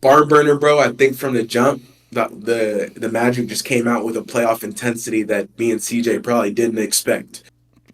barn burner, bro. I think from the jump, the Magic just came out with a playoff intensity that me and CJ probably didn't expect.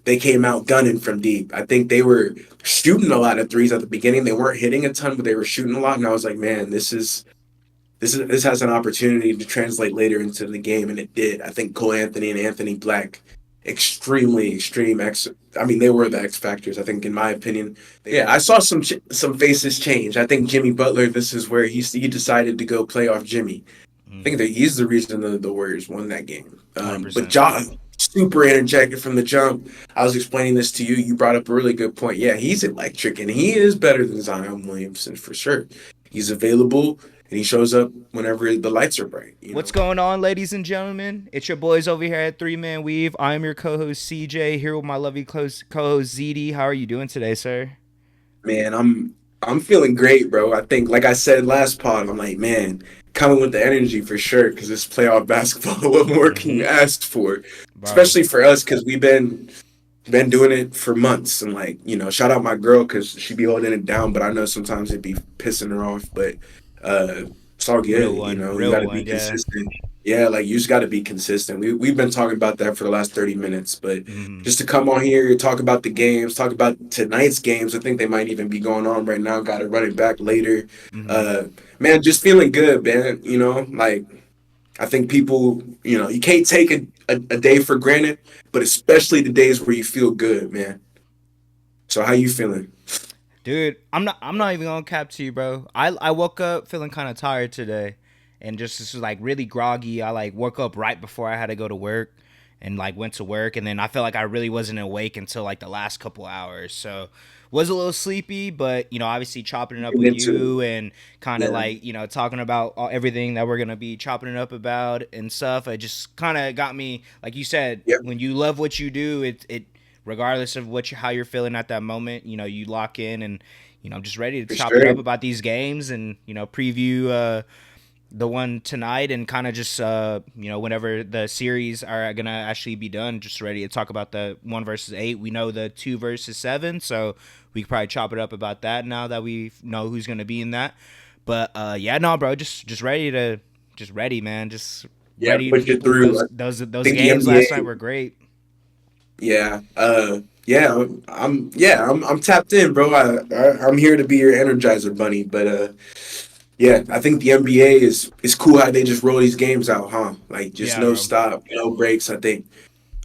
They came out gunning from deep. I think they were shooting a lot of threes at the beginning. They weren't hitting a ton, but they were shooting a lot. And I was like, man, this has an opportunity to translate later into the game, and it did. I think Cole Anthony and Anthony Black, extremely extreme X. I mean, they were the X factors. I think, in my opinion, yeah. I saw some faces change. I think Jimmy Butler. This is where he decided to go play off Jimmy. I think that he's the reason the Warriors won that game. But 100%. Ja, super energetic from the jump. I was explaining this to you. You brought up a really good point. Yeah, he's electric, and he is better than Zion Williamson for sure. He's available, and he shows up whenever the lights are bright. You What's know, going on, ladies and gentlemen? It's your boys over here at Three Man Weave. I'm your co-host CJ, here with my lovely co-host ZD. How are you doing today, sir? man, I'm feeling great, bro. I think, like I said last pod, I'm like, man, coming with the energy for sure because it's playoff basketball. What more can you Mm-hmm. ask for? Bro. Especially for us because we've been doing it for months, and like, shout out my girl because she be holding it down, but I know sometimes it'd be pissing her off, but uh it's all Real good. one. You Real got to be one, yeah. consistent. Yeah, like you just got to be consistent. We've been talking about that for the last 30 minutes, but Mm-hmm. just to come on here, talk about the games, talk about tonight's games. I think they might even be going on right now. Got to run it back later. Mm-hmm. uh Man, just feeling good, man. Like, I think people, you can't take a day for granted, but especially the days where you feel good, man. So how you feeling? Dude, I'm not even gonna cap to you, bro. I woke up feeling kind of tired today, and just like really groggy. I like woke up right before I had to go to work, and like went to work, and then I felt like I really wasn't awake until like the last couple hours. So was a little sleepy, but obviously chopping it up Getting with into it. you and kind of Yeah, like talking about everything that we're gonna be chopping it up about and stuff. It just kind of got me, like you said, yep, when you love what you do, it regardless of how you're feeling at that moment, you lock in, and I'm just ready to for chop it sure. up about these games and preview the one tonight, and kind of just whenever the series are gonna actually be done, just ready to talk about the 1 versus 8. We know the 2 versus 7, so we could probably chop it up about that now that we know who's gonna be in that. But yeah, no, bro, just ready to just ready, man, just Yeah, ready. push it through. I Those think the games last NBA. night were great. Yeah, yeah, I'm tapped in, bro. I'm here to be your energizer bunny, but yeah, I think the NBA is cool how they just roll these games out, huh? Like, just Yeah, no bro. stop, no breaks. I think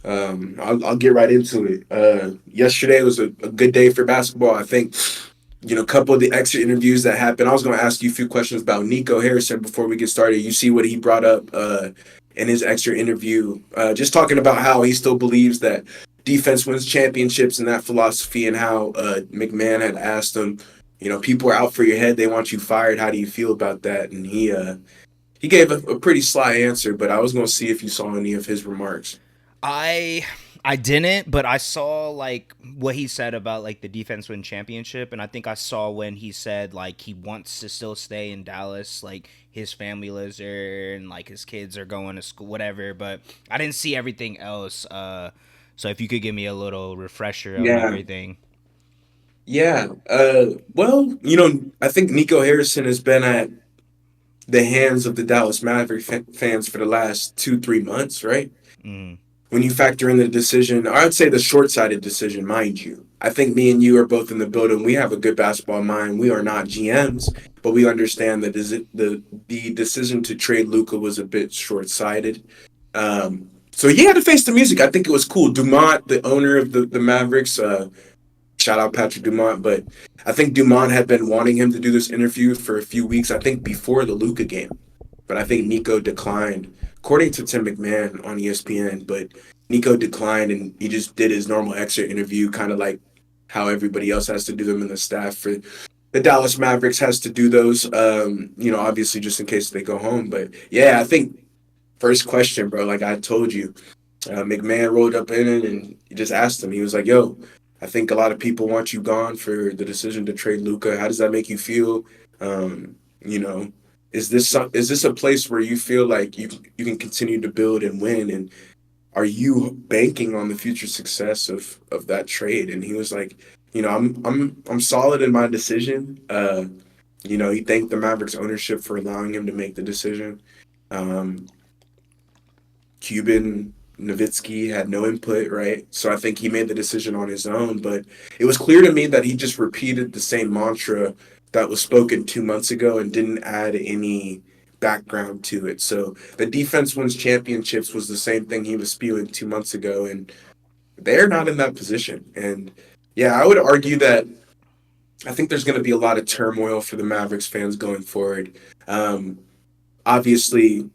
I'll get right into it. Yesterday was a good day for basketball. I think, a couple of the extra interviews that happened. I was going to ask you a few questions about Nico Harrison before we get started. You see what he brought up in his extra interview, just talking about how he still believes that defense wins championships and that philosophy, and how McMahon had asked him, people are out for your head. They want you fired. How do you feel about that? And he gave a pretty sly answer, but I was going to see if you saw any of his remarks. I I didn't, but I saw like what he said about like the defense win championship, and I think I saw when he said like he wants to still stay in Dallas, like his family lives there and like his kids are going to school, whatever. But I didn't see everything else. So if you could give me a little refresher on Yeah, everything. yeah. Well, I think Nico Harrison has been at the hands of the Dallas Maverick fans for the last 2, 3 months, right? Mm, When you factor in the decision, I'd say the short-sighted decision, mind you. I think me and you are both in the building. We have a good basketball mind. We are not GMs, but we understand that the decision to trade Luca was a bit short-sighted. So he had to face the music. I think it was cool. Dumont, the owner of the Mavericks, shout out Patrick Dumont, but I think Dumont had been wanting him to do this interview for a few weeks. I think before the Luca game, but I think mm, Nico declined, according to Tim McMahon on ESPN. But Nico declined, and he just did his normal exit interview, kind of like how everybody else has to do them in the staff for the Dallas Mavericks has to do those. Obviously just in case they go home. But yeah, I think first question, bro. Like I told you, McMahon rolled up in it and he just asked him. He was like, "Yo, I think a lot of people want you gone for the decision to trade Luca. How does that make you feel? You know, is this a place where you feel like you can continue to build and win? And are you banking on the future success of that trade?" And he was like, "I'm solid in my decision. He thanked the Mavericks ownership for allowing him to make the decision. Um, Cuban Nowitzki had no input, right? So I think he made the decision on his own. But it was clear to me that he just repeated the same mantra that was spoken 2 months ago and didn't add any background to it. So the defense wins championships was the same thing he was spewing 2 months ago, and they're not in that position. And yeah, I would argue that I think there's going to be a lot of turmoil for the Mavericks fans going forward. Um, Obviously,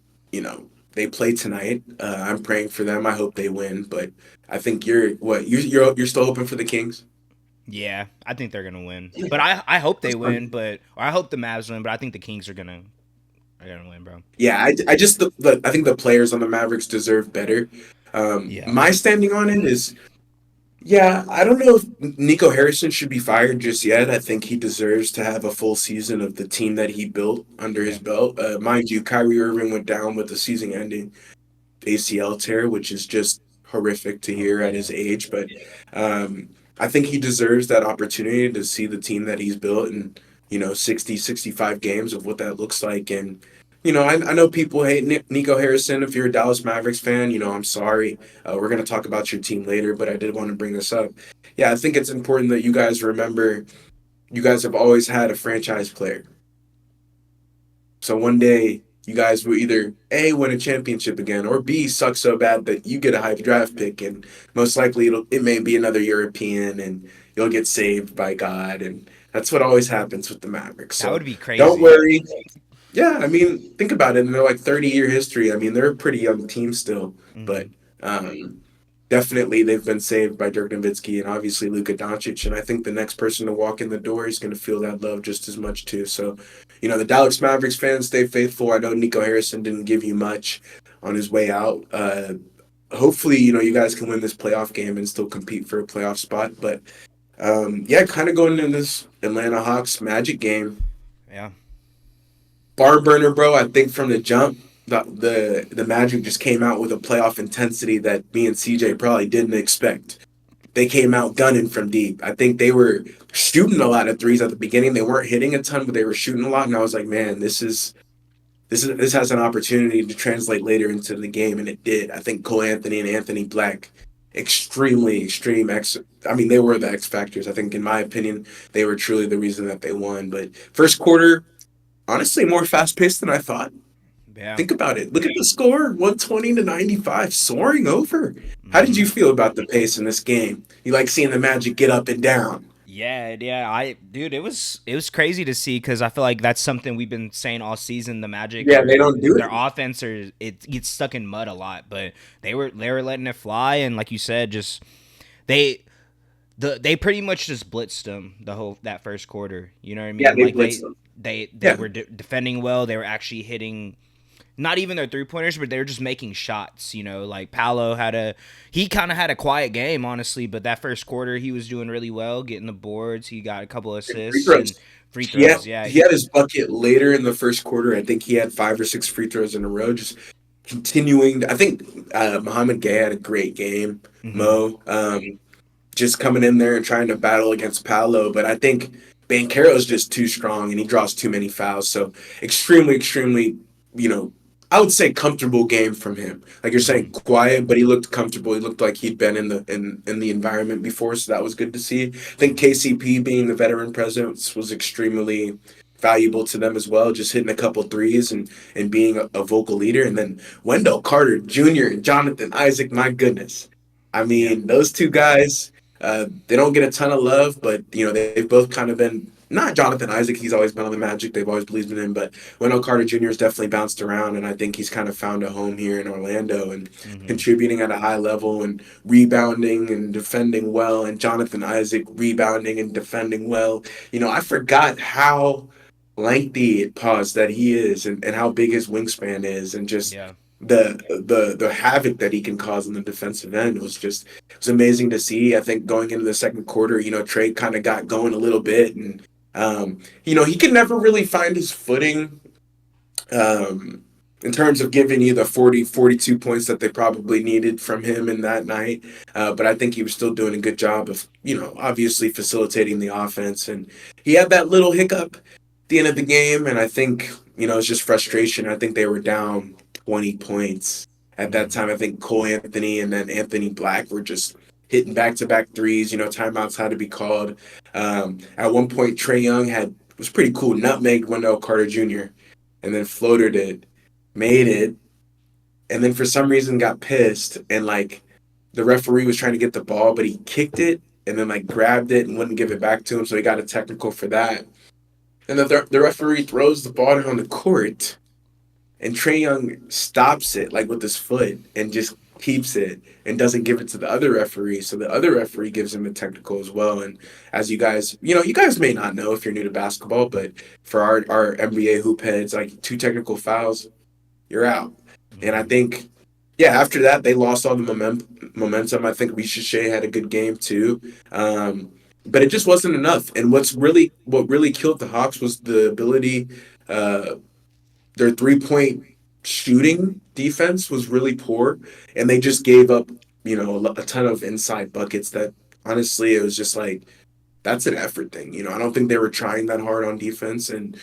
they play tonight. I'm praying for them. I hope they win. But I think you're still hoping for the Kings. Yeah, I think they're gonna win, but I hope they win, or I hope the Mavs win, but I think the Kings are gonna win, bro. Yeah, I just I think the players on the Mavericks deserve better. Yeah, My standing on it is, yeah, I don't know if Nico Harrison should be fired just yet. I think he deserves to have a full season of the team that he built under his yeah, belt. Mind you, Kyrie Irving went down with the season-ending ACL tear, which is just horrific to hear at his yeah. age. But um, I think he deserves that opportunity to see the team that he's built in, 60, 65 games of what that looks like. And, I know people hate Nico Harrison. If you're a Dallas Mavericks fan, I'm sorry. We're going to talk about your team later, but I did want to bring this up. Yeah, I think it's important that you guys remember you guys have always had a franchise player. So one day you guys will either A, win a championship again, or B, suck so bad that you get a high draft pick, and most likely it may be another European, and you'll get saved by God, and that's what always happens with the Mavericks. That So would be don't crazy. worry. Yeah, I mean, think about it. In their like 30-year history, I mean, they're a pretty young team still, Hmm. but definitely they've been saved by Dirk Nowitzki and obviously Luka Doncic. And I think the next person to walk in the door is going to feel that love just as much too. So, the Dallas Mavericks fans stay faithful. I know Nico Harrison didn't give you much on his way out. Hopefully, you guys can win this playoff game and still compete for a playoff spot. But yeah, kind of going into this Atlanta Hawks Magic game, Yeah, barn burner, bro. I think from the jump, the Magic just came out with a playoff intensity that me and CJ probably didn't expect. They came out gunning from deep. I think they were shooting a lot of threes at the beginning. They weren't hitting a ton, but they were shooting a lot. And I was like, man, this has an opportunity to translate later into the game, and it did. I think Cole Anthony and Anthony Black, extremely extreme X. I mean, they were the X factors. I think, in my opinion, they were truly the reason that they won. But first quarter, honestly, more fast paced than I thought. yeah. Think about it. Look at the score, 120 to 95, soaring over. How did Hmm. you feel about the pace in this game? You like seeing the Magic get up and down. Yeah, yeah. Dude, it was crazy to see because I feel like that's something we've been saying all season. The Magic Yeah, they or don't do their it. offense or it gets stuck in mud a lot, but they were letting it fly, and like you said, just they they pretty much just blitzed them the whole that first quarter. You know what I Yeah, mean? they Like blitzed them. they Yeah, were defending well. They were actually hitting not even their 3 pointers, but they were just making shots. Like Paolo he kind of had a quiet game, honestly. But that first quarter, he was doing really well, getting the boards. He got a couple and free assists and throws. free He had, throws. Yeah. he had his bucket later in the first quarter. I think he had 5 or 6 free throws in a row, just continuing. I think Muhammad Gay had a great game. Hmm. Mo, just coming in there and trying to battle against Paolo. But I think Bankero is just too strong and he draws too many fouls. So extremely, extremely, you know, I would say comfortable game from him. Like you're Hmm. saying, quiet, but he looked comfortable. He looked like he'd been in the environment before, so that was good to see. I think Hmm. KCP being the veteran presence was extremely valuable to them as well. Just hitting a couple threes and being a vocal leader. And then Wendell Carter Jr. and Jonathan Isaac, my goodness. I Yeah. mean, those two guys, they don't get a ton of love, but they've both kind of been not Jonathan Isaac. He's always been on the Magic. They've always believed in him, but Wendell Carter Jr. has definitely bounced around, and I think he's kind of found a home here in Orlando and Hmm. contributing at a high level and rebounding and defending well. And Jonathan Isaac rebounding and defending well. I forgot how lengthy pause that he is and how big his wingspan is and just Yeah. the havoc that he can cause in the defensive end was amazing to see. I think going into the second quarter, Trey kind of got going a little bit and he could never really find his footing in terms of giving you the 40, 42 points that they probably needed from him in that night. But I think he was still doing a good job of, obviously facilitating the offense. And he had that little hiccup the end of the game, and I think it's just frustration. I think they were down 20 points at that Mm-hmm. time. I think Cole Anthony and then Anthony Black were just hitting back to back threes. Timeouts had to be called. At one point, Trey Young had was pretty cool. Nutmegged Wendell Carter Jr. and then floatered it, made it, and then for some reason got pissed and like the referee was trying to get the ball, but he kicked it and then like grabbed it and wouldn't give it back to him, so he got a technical for that. And then the referee throws the ball on the court, and Trey Young stops it like with his foot and just keeps it and doesn't give it to the other referee. So the other referee gives him a technical as well. And as you guys may not know if you're new to basketball, but for our NBA hoop heads, like two technical fouls, you're out. And I Mm-hmm. think, yeah, after that, they lost all the momentum. I think Shea had a good game too. But it just wasn't enough. And what really killed the Hawks was the ability, uh, their 3 point shooting defense was really poor. And they just gave up, a ton of inside buckets that honestly, it was just like, that's an effort thing. I don't think they were trying that hard on defense. And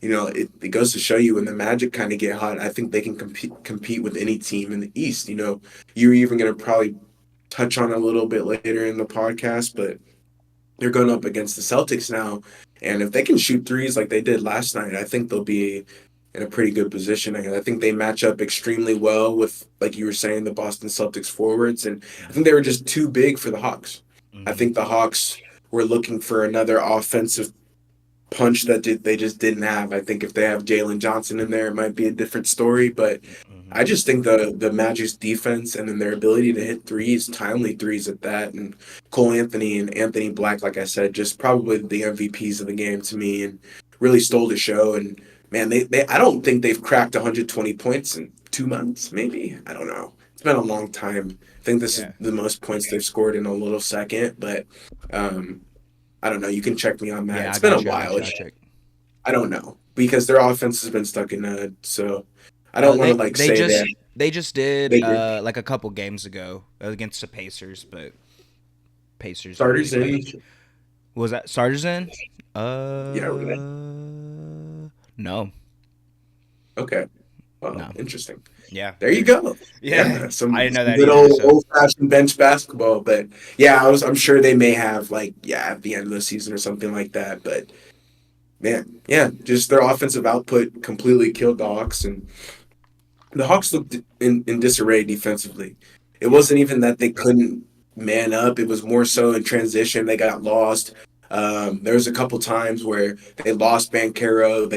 it goes to show you when the Magic kind of get hot, I think they can compete with any team in the East. You're even going to probably touch on a little bit later in the podcast, but they're going up against the Celtics now, and if they can shoot threes like they did last night, I think they'll be in a pretty good position. And I think they match up extremely well with, like you were saying, the Boston Celtics forwards, and I think they were just too big for the Hawks. I Mm-hmm. think the Hawks were looking for another offensive punch that they just didn't have. I think if they have Jalen Johnson in there, it might be a different story. But Mm-hmm. I just think the Magic's defense and then their ability to hit threes, timely threes at that, and Cole Anthony and Anthony Black, like I said, just probably the MVPs of the game to me, and really stole the show. And man, they I don't think they've cracked 120 points in 2 months. Maybe I don't know. It's been a long time. I think this is Yeah. the most points they've scored in a little second, but um, I don't know. You can check me on that. Yeah, It's I been a got you. I got while. you. I check. I don't know because their offense has been stuck in so I don't want to like They say just that did they did like a couple games ago against the Pacers, but Pacers really starters like in. was that starters in? Yeah. No, Okay. Well, no. interesting. Yeah, There you go. yeah. Yeah, I some didn't know that good either. So old fashioned bench basketball. But yeah, I'm sure they may have like at the end of the season or something like that. But man, yeah, just their offensive output completely killed the Hawks, and the Hawks looked in disarray defensively. It yeah. wasn't even that they couldn't man up. It was more so in transition. They got lost. There was a couple times where they lost Bankero.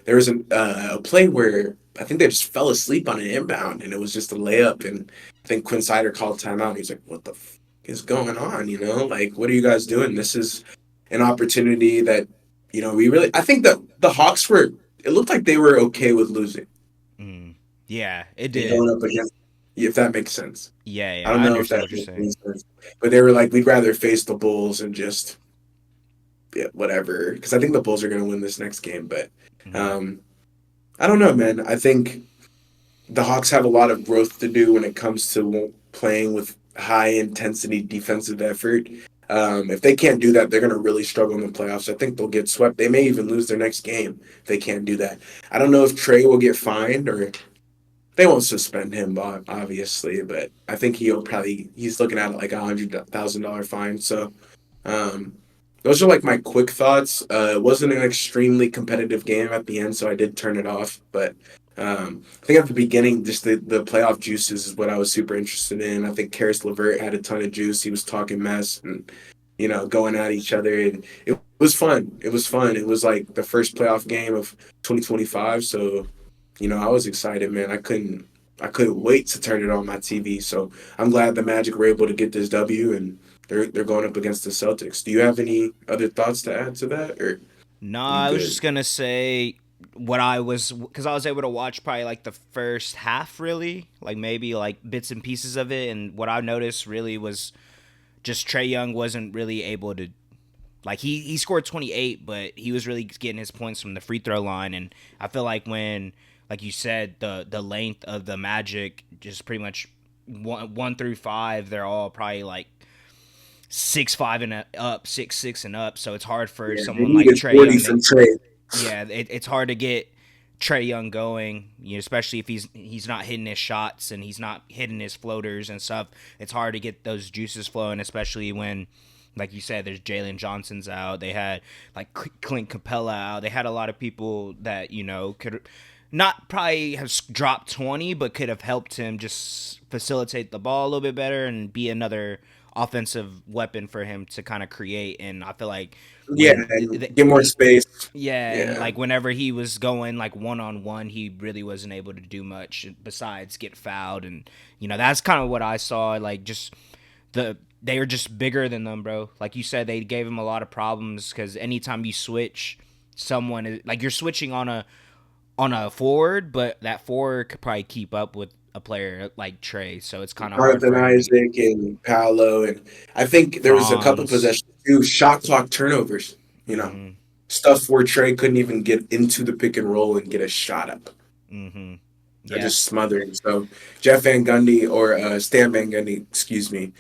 There was a play where I think they just fell asleep on an inbound, and it was just a layup. And I think Quinn Snyder called timeout. He's like, "What the is going on? Like what are you guys doing? This is an opportunity that we really." I think that the Hawks were. It looked like they were okay with losing Mm. Yeah, it and did. going up against, if that makes sense. Yeah, I yeah. don't I know if understand that what you're makes any saying. sense, but they were like, we'd rather face the Bulls and just whatever, because I think the Bulls are going to win this next game. But Hmm. um, I don't know, man. I think the Hawks have a lot of growth to do when it comes to playing with high intensity defensive effort. If they can't do that, they're going to really struggle in the playoffs. I think they'll get swept. They may even lose their next game if they can't do that. I don't know if Trey will get fined or they won't suspend him, obviously, but I think he's looking at like $100,000 fine. So um, those are like my quick thoughts. It wasn't an extremely competitive game at the end, so I did turn it off. But I think at the beginning, just the playoff juices is what I was super interested in. I think Karis LeVert had a ton of juice. He was talking mess and going at each other. And it was fun. It was fun. It was like the first playoff game of 2025. So I was excited, man. I couldn't wait to turn it on my TV. So I'm glad the Magic were able to get this W, and they're going up against the Celtics. Do you have any other thoughts to add to that, or No, you I was good? just gonna say what I was because I was able to watch probably like the first half, really, like maybe like bits and pieces of it, and what I noticed really was just Trey Young wasn't really able to like he scored 28, but he was really getting his points from the free throw line, and I feel like when like you said the length of the Magic just pretty much one through five, they're all probably like 6'5" and up, 6'6" and up. So it's hard for Yeah, they someone like needed Trey 40 Young to from Trey. yeah, it's hard to get Trae Young going, especially if he's not hitting his shots and he's not hitting his floaters and stuff. It's hard to get those juices flowing, especially when, like you said, there's Jalen Johnson's out. They had like Clint Capella out. They had a lot of people that could not probably have dropped 20, but could have helped him just facilitate the ball a little bit better and be another offensive weapon for him to kind of create. And I feel like Yeah, when and get more space. yeah, and Yeah. like whenever he was going like one on one, he really wasn't able to do much besides get fouled, and that's kind of what I saw. Like just they are just bigger than them, bro. Like you said, they gave him a lot of problems because anytime you switch, someone is like you're switching on a forward, but that forward could probably keep up with a player like Trey, so it's kind of hard Jonathan for him to Isaac and Paolo, and I think there was a couple Franz. possessions too. Shot clock turnovers. You know, Mm-hmm. stuff where Trey couldn't even get into the pick and roll and get a shot up. Mm-hmm. They're Yeah. just smothering. So Jeff Van Gundy or Stan Van Gundy, excuse me,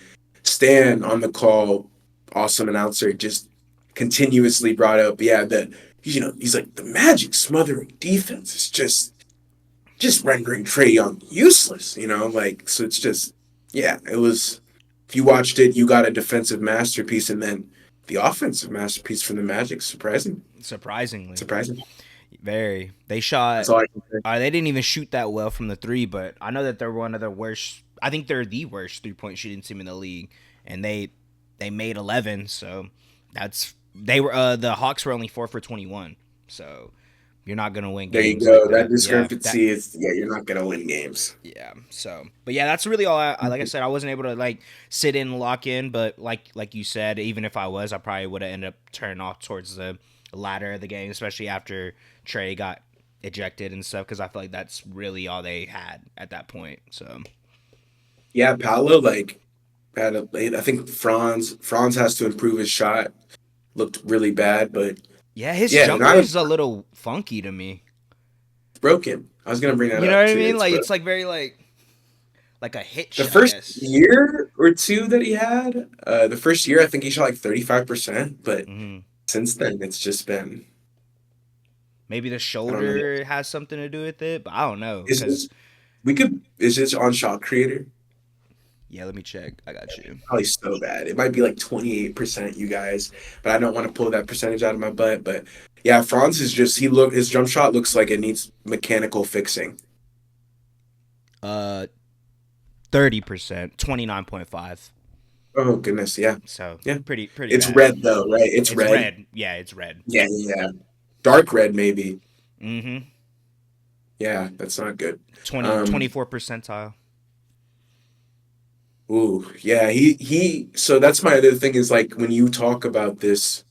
Stan on the call, awesome announcer, just continuously brought up, yeah, that he's like the Magic smothering defense is just rendering Trey Young useless. Like so it's just yeah, it was. If you watched it, you got a defensive masterpiece, and then the offensive masterpiece from the Magic. Surprisingly. Surprising. Very. They That's shot. all I can say. They didn't even shoot that well from the three, but I know that they're one of the worst. I think they're the worst 3-point shooting team in the league, and they made 11. So they were the Hawks were only 4 for 21. So you're not gonna win There you games like go. That that. Yeah, discrepancy is yeah. You're not gonna win games. yeah. So, but yeah, that's really all. Like I said, I wasn't able to like sit in and lock in, but like you said, even if I was, I probably would have ended up turning off towards the latter of the game, especially after Trey got ejected and stuff, because I feel like that's really all they had at that point. So Yeah, Paolo like had a. I think Franz has to improve his shot. Looked really bad, but yeah, his yeah, jumper not is a little funky to me. broken. I was gonna bring that You know up what I too. mean? It's Like broken. it's like very like a The hitch, I first guess. year or two that he had, the first year I think he shot like 35%, but Hmm. since then it's just been Maybe the I don't know. shoulder has something to do with it, but I don't know. Is Cause this we could is this on Shot Creator? yeah, let me check. I got you. Probably so bad. It might be like 28%, you guys, but I don't want to pull that percentage out of my butt. But yeah, Franz is just his jump shot looks like it needs mechanical fixing. Uh, 30%, 29.5. Oh goodness, yeah, So yeah. pretty It's bad. red though, right? It's It's red. red. Yeah, it's red. Yeah, yeah. Dark red maybe. Mm-hmm. Yeah, that's not good. 24 percentile. Ooh, yeah. He. So that's my other thing is like when you talk about this,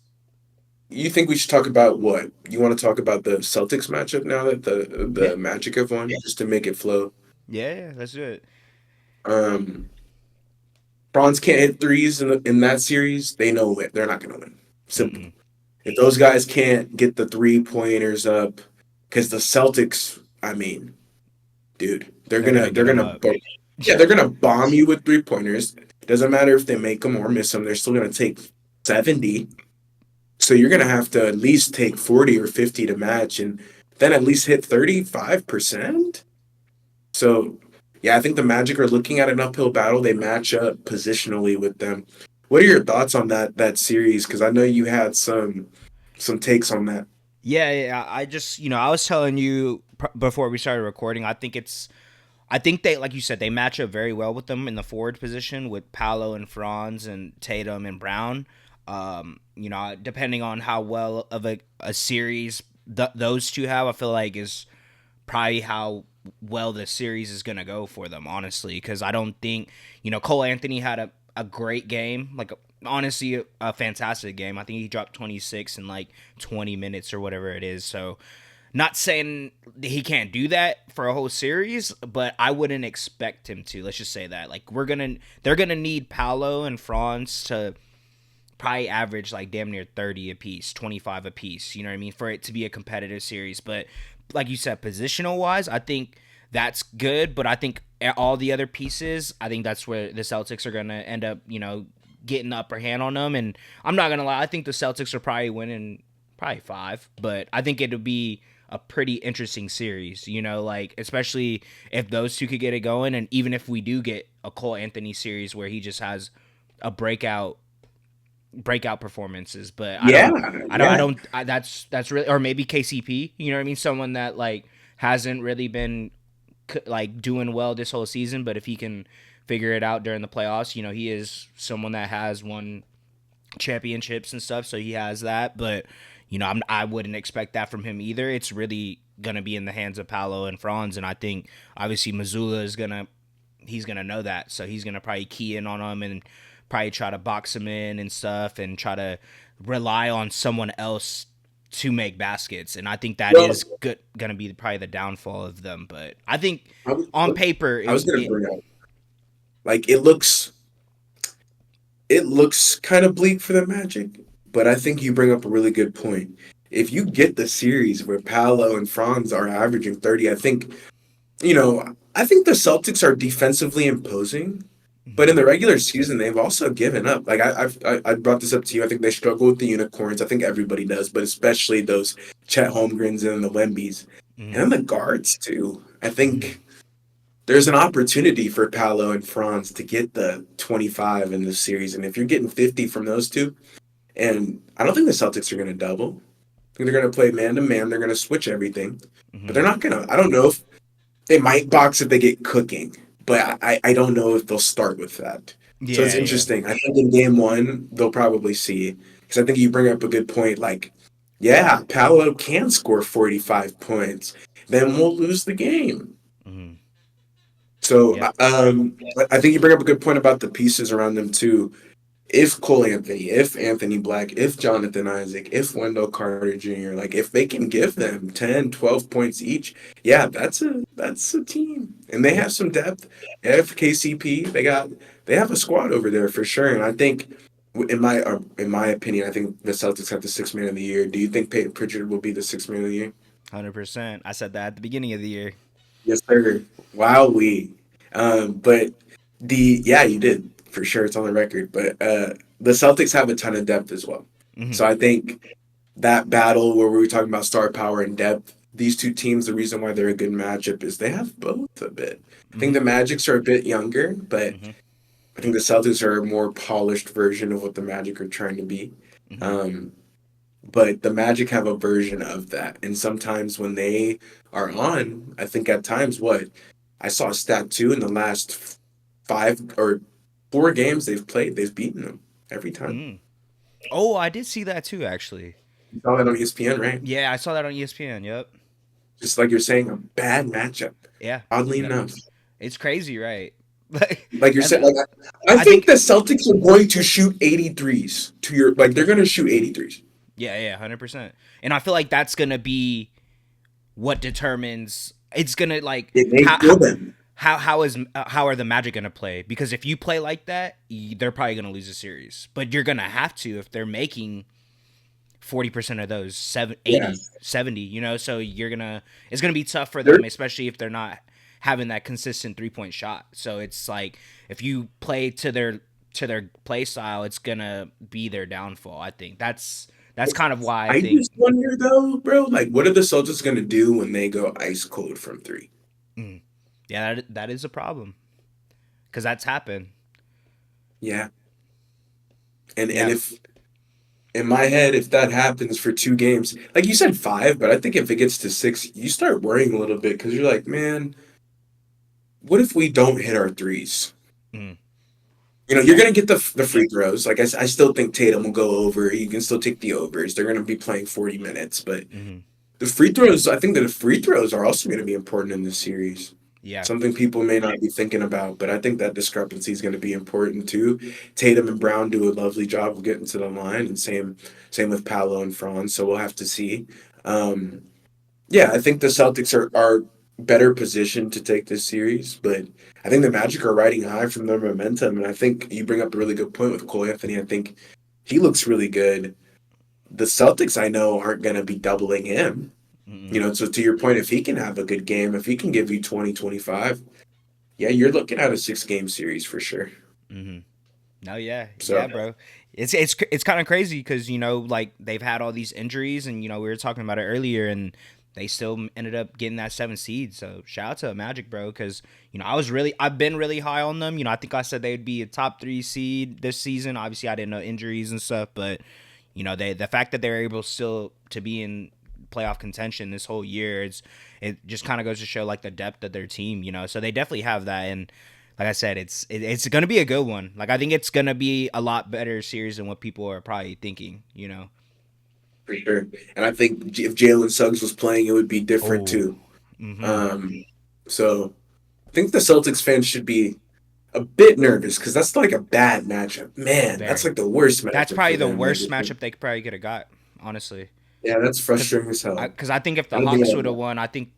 you think we should talk about what? You want to talk about the Celtics matchup now that Yeah. the Magic have won, just to make it flow. Yeah, let's do it. Um, Bronze can't hit threes in that series. They know it. They're not going to win. Simple. Mm-mm. If those guys can't get the 3 pointers up, because the Celtics, I mean, dude, they're They're gonna gonna get they're them gonna up. yeah they're gonna bomb you with 3 pointers. Doesn't matter if they make them or miss them. They're still gonna take 70. So you're gonna have to at least take 40 or 50 to match, and then at least hit 35%. So yeah, I think the Magic are looking at an uphill battle. They match up positionally with them. What are your thoughts on that series? Because I know you had some takes on that. Yeah, yeah. I just, I was telling you before we started recording. I think they, like you said, they match up very well with them in the forward position with Paolo and Franz and Tatum and Brown. Depending on how well of a series those two have, I feel like is probably how well the series is going to go for them, honestly. Because I don't think, Cole Anthony had a great game, like honestly a fantastic game. I think he dropped 26 in like 20 minutes or whatever it is. So, not saying he can't do that for a whole series, but I wouldn't expect him to. Let's just say that. Like they're gonna need Paolo and Franz to probably average like damn near 30 apiece, 25 apiece, you know what I mean, for it to be a competitive series. But like you said, positional wise, I think that's good, but I think all the other pieces, I think that's where the Celtics are going to end up, getting the upper hand on them. And I'm not going to lie, I think the Celtics are probably winning probably 5, but I think it'll be a pretty interesting series. Like especially if those two could get it going, and even if we do get a Cole Anthony series where he just has a breakout performances. But Yeah, yeah. that's really, or maybe KCP. You know what I mean? Someone that like hasn't really been like doing well this whole season, but if he can figure it out during the playoffs, he is someone that has won championships and stuff, so he has that. But I wouldn't expect that from him either. It's really gonna be in the hands of Paolo and Franz, and I think obviously Missoula is he's gonna know that, so he's gonna probably key in on him and probably try to box him in and stuff, and try to rely on someone else to make baskets. And I think that Well, is gonna be probably the downfall of them. But I think I was, on paper, I was gonna bring up, like, it looks kind of bleak for the Magic, but I think you bring up a really good point. If you get the series where Paolo and Franz are averaging 30, I think the Celtics are defensively imposing, but in Mhm. the regular season, they've also given up. Like I brought this up to you. I think they struggle with the unicorns. I think everybody does, but especially those Chet Holmgrens and the Wembys, and Mhm. then the guards too. I Mhm. think there's an opportunity for Paolo and Franz to get the 25 in this series, and if you're getting 50 from those two, and I don't think the Celtics are going to double. I think they're going to play man to man. They're going to switch everything, but they're Mhm. not going to. I don't know if they might box if they get cooking, but I don't know if they'll start with that. So it's Yeah, yeah. interesting. I think in game one, they'll probably see. Because I think you bring up a good point. Like, yeah, Paolo can score 45 points. Then we'll lose the game. Mhm. So Yep. I think you bring up a good point about the pieces around them, too. If Cole Anthony, if Anthony Black, if Jonathan Isaac, if Wendell Carter Jr., like if they can give them 10, 12 points each, yeah, that's a team. And they have some depth. They have KCP. They have a squad over there for sure. And I think in my opinion, I think the Celtics have the sixth man of the year. Do you think Peyton Pritchard will be the sixth man of the year? 100%. I said that at the beginning of the year. Yes, sir. Wow, we. But yeah, you did for sure. It's on the record. But the Celtics have a ton of depth as well. Mhm. So I think that battle where we were talking about star power and depth, these two teams, the reason why they're a good matchup is they have both a bit. I think Mhm. the Magics are a bit younger, but Mhm. I think the Celtics are a more polished version of what the Magic are trying to be. Mhm. Um, but the Magic have a version of that. And sometimes when they are on, I think at times what I saw a stat too in the last 5 or 4 games they've played, they've beaten them every time. Mhm. Oh, I did see that too, actually. You saw that on ESPN, right? Yeah, I saw that on ESPN. Yep. Just like you're saying, a bad matchup. Yeah. Oddly No, enough, it's crazy, right? Like, like you're and saying, like I I think think the Celtics are going to shoot 83s to your like they're going to shoot 83s. yeah, yeah, 100%. And I feel like that's gonna be what determines. It's gonna like It may kill them. how are the Magic gonna play? Because if you play like that, they're probably gonna lose a series. But you're gonna have to if they're making 40% of those 80, Yes, 70. So it's gonna be tough for they're them, especially if they're not having that consistent 3-point shot. So it's like if you play to their play style, it's gonna be their downfall. I think that's kind of why I I think. just wonder though, bro, like what are the Celtics gonna do when they go ice cold from three? Mm, yeah, that is a problem because that's happened. Yeah. And Yeah. if in my head, if that happens for 2 games, like you said 5, but I think if it gets to 6, you start worrying a little bit because you're like, man, what if we don't hit our threes? Mm, You're yeah. gonna get the free throws. Like I still think Tatum will go over. You can still take the overs. They're gonna be playing 40 minutes, but Hmm. the free throws, I think that the free throws are also gonna be important in this series. Yeah. Something people may not be thinking about, but I think that discrepancy is going to be important too. Tatum and Brown do a lovely job of getting to the line, and same with Paolo and Franz. So we'll have to see. Um, yeah, I think the Celtics are better positioned to take this series, but I think the Magic are riding high from their momentum, and I think you bring up a really good point with Cole Anthony. I think he looks really good. The Celtics, I know, aren't going to be doubling him. Mm-mm. So to your point, if he can have a good game, if he can give you 20, 25, yeah, you're looking at a 6 game series for sure. Hmm. No, yeah, So yeah, bro. It's kind of crazy because like they've had all these injuries, and we were talking about it earlier, and they still ended up getting that 7th seed. So shout out to Magic, bro, because I've been really high on them. I think I said they'd be a top 3 seed this season. Obviously, I didn't know injuries and stuff, but the fact that they're able still to be in playoff contention this whole year, it just kind of goes to show like the depth of their team. So they definitely have that. And like I said, it's gonna be a good one. Like I think it's gonna be a lot better series than what people are probably thinking. For sure. And I think if Jalen Suggs was playing, it would be different Oh. too. Mm-hmm. So I think the Celtics fans should be a bit nervous because that's like a bad matchup. Man, that's Very. like the worst That's matchup probably for the them. Like, worst matchup they could probably could have got. Honestly, yeah, that's because frustrating as hell. I think if I the don't think Hawks I would have know. won, I think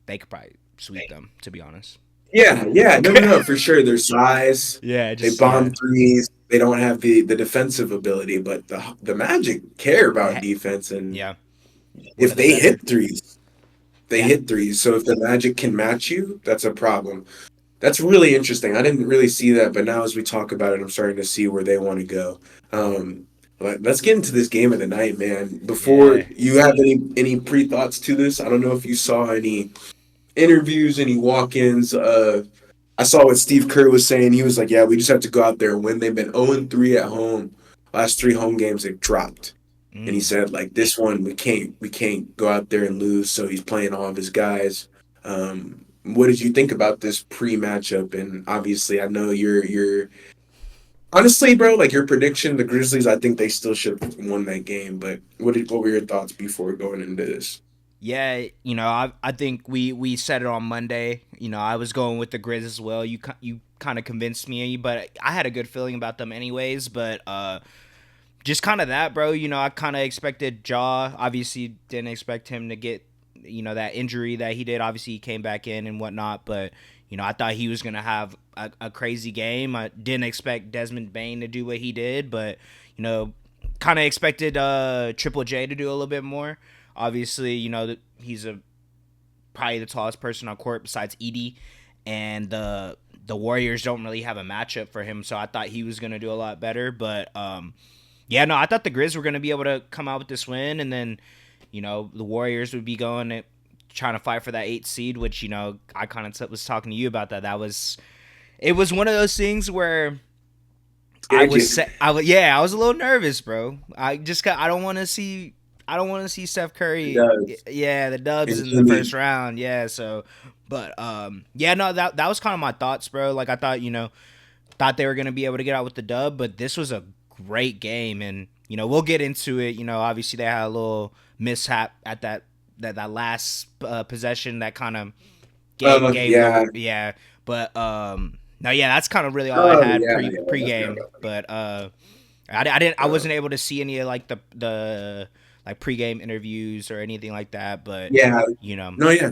they could probably sweep them. To be honest. Yeah, yeah, no, for sure. Their size, Yeah. they Just bomb yeah. threes. They don't have the defensive ability, but the Magic care about Ha- defense, and yeah. One if of the they better. hit threes, they Yeah. hit threes. So if the Magic can match you, that's a problem. That's really interesting. I didn't really see that, but now as we talk about it, I'm starting to see where they want to go. Um, let's get into this game of the night, man. Before Yeah. you have any pre thoughts to this, I don't know if you saw any interviews, any walk-ins. I saw what Steve Kerr was saying. He was like, "Yeah, we just have to go out there and win." They've been 0-3 at home. Last 3 home games they've dropped. And he Mm. said, like, this one we can't go out there and lose. So he's playing all of his guys. What did you think about this pre-matchup? And obviously, I know you're honestly, bro, like your prediction, the Grizzlies. I think they still should have won that game. But what were your thoughts before going into this? Yeah, I think we said it on Monday. I was going with the Grizz as well. You kind of convinced me, but I had a good feeling about them anyways. But just kind of that, bro. I kind of expected Jaw. Obviously, didn't expect him to get that injury that he did. Obviously, he came back in and whatnot, but I thought he was gonna have a crazy game. I didn't expect Desmond Bain to do what he did, but you know, kind of expected Triple J to do a little bit more. Obviously, he's probably the tallest person on court besides Edie, and the Warriors don't really have a matchup for him, so I thought he was gonna do a lot better. But yeah, no, I thought the Grizz were gonna be able to come out with this win, and then the Warriors would be going at, trying to fight for that 8th seed, which I kind of was talking to you about that. It was one of those things where Scared you. I was a little nervous, bro. I don't want to see Steph It Curry, does. yeah, the Dubs It's in the first Jimmy. round, yeah. So, but yeah, no, that was kind of my thoughts, bro. Like I thought, thought they were gonna be able to get out with the dub, but this was a great game, and we'll get into it. Obviously they had a little mishap at that last possession that kind of gave Yeah. the, yeah, but no, yeah, that's kind of really all I Oh had yeah, yeah. I forgot pregame, about but I didn't, I that. wasn't able to see any of like the like pregame interviews or anything like that, but Yeah. you know, No, yeah.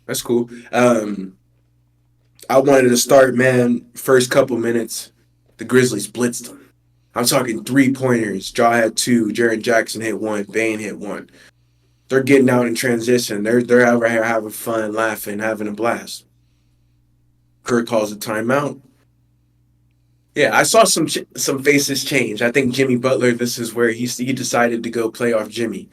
That's cool. I wanted to start, man. First couple minutes, the Grizzlies blitzed them. I'm talking 3 pointers. Jaw had two. Jaren Jackson hit one. Bane hit one. They're getting out in transition. They're over here having fun, laughing, having a blast. Kurt calls a timeout. Yeah, I saw some faces change. I think Jimmy Butler. This is where he decided to go play off Jimmy.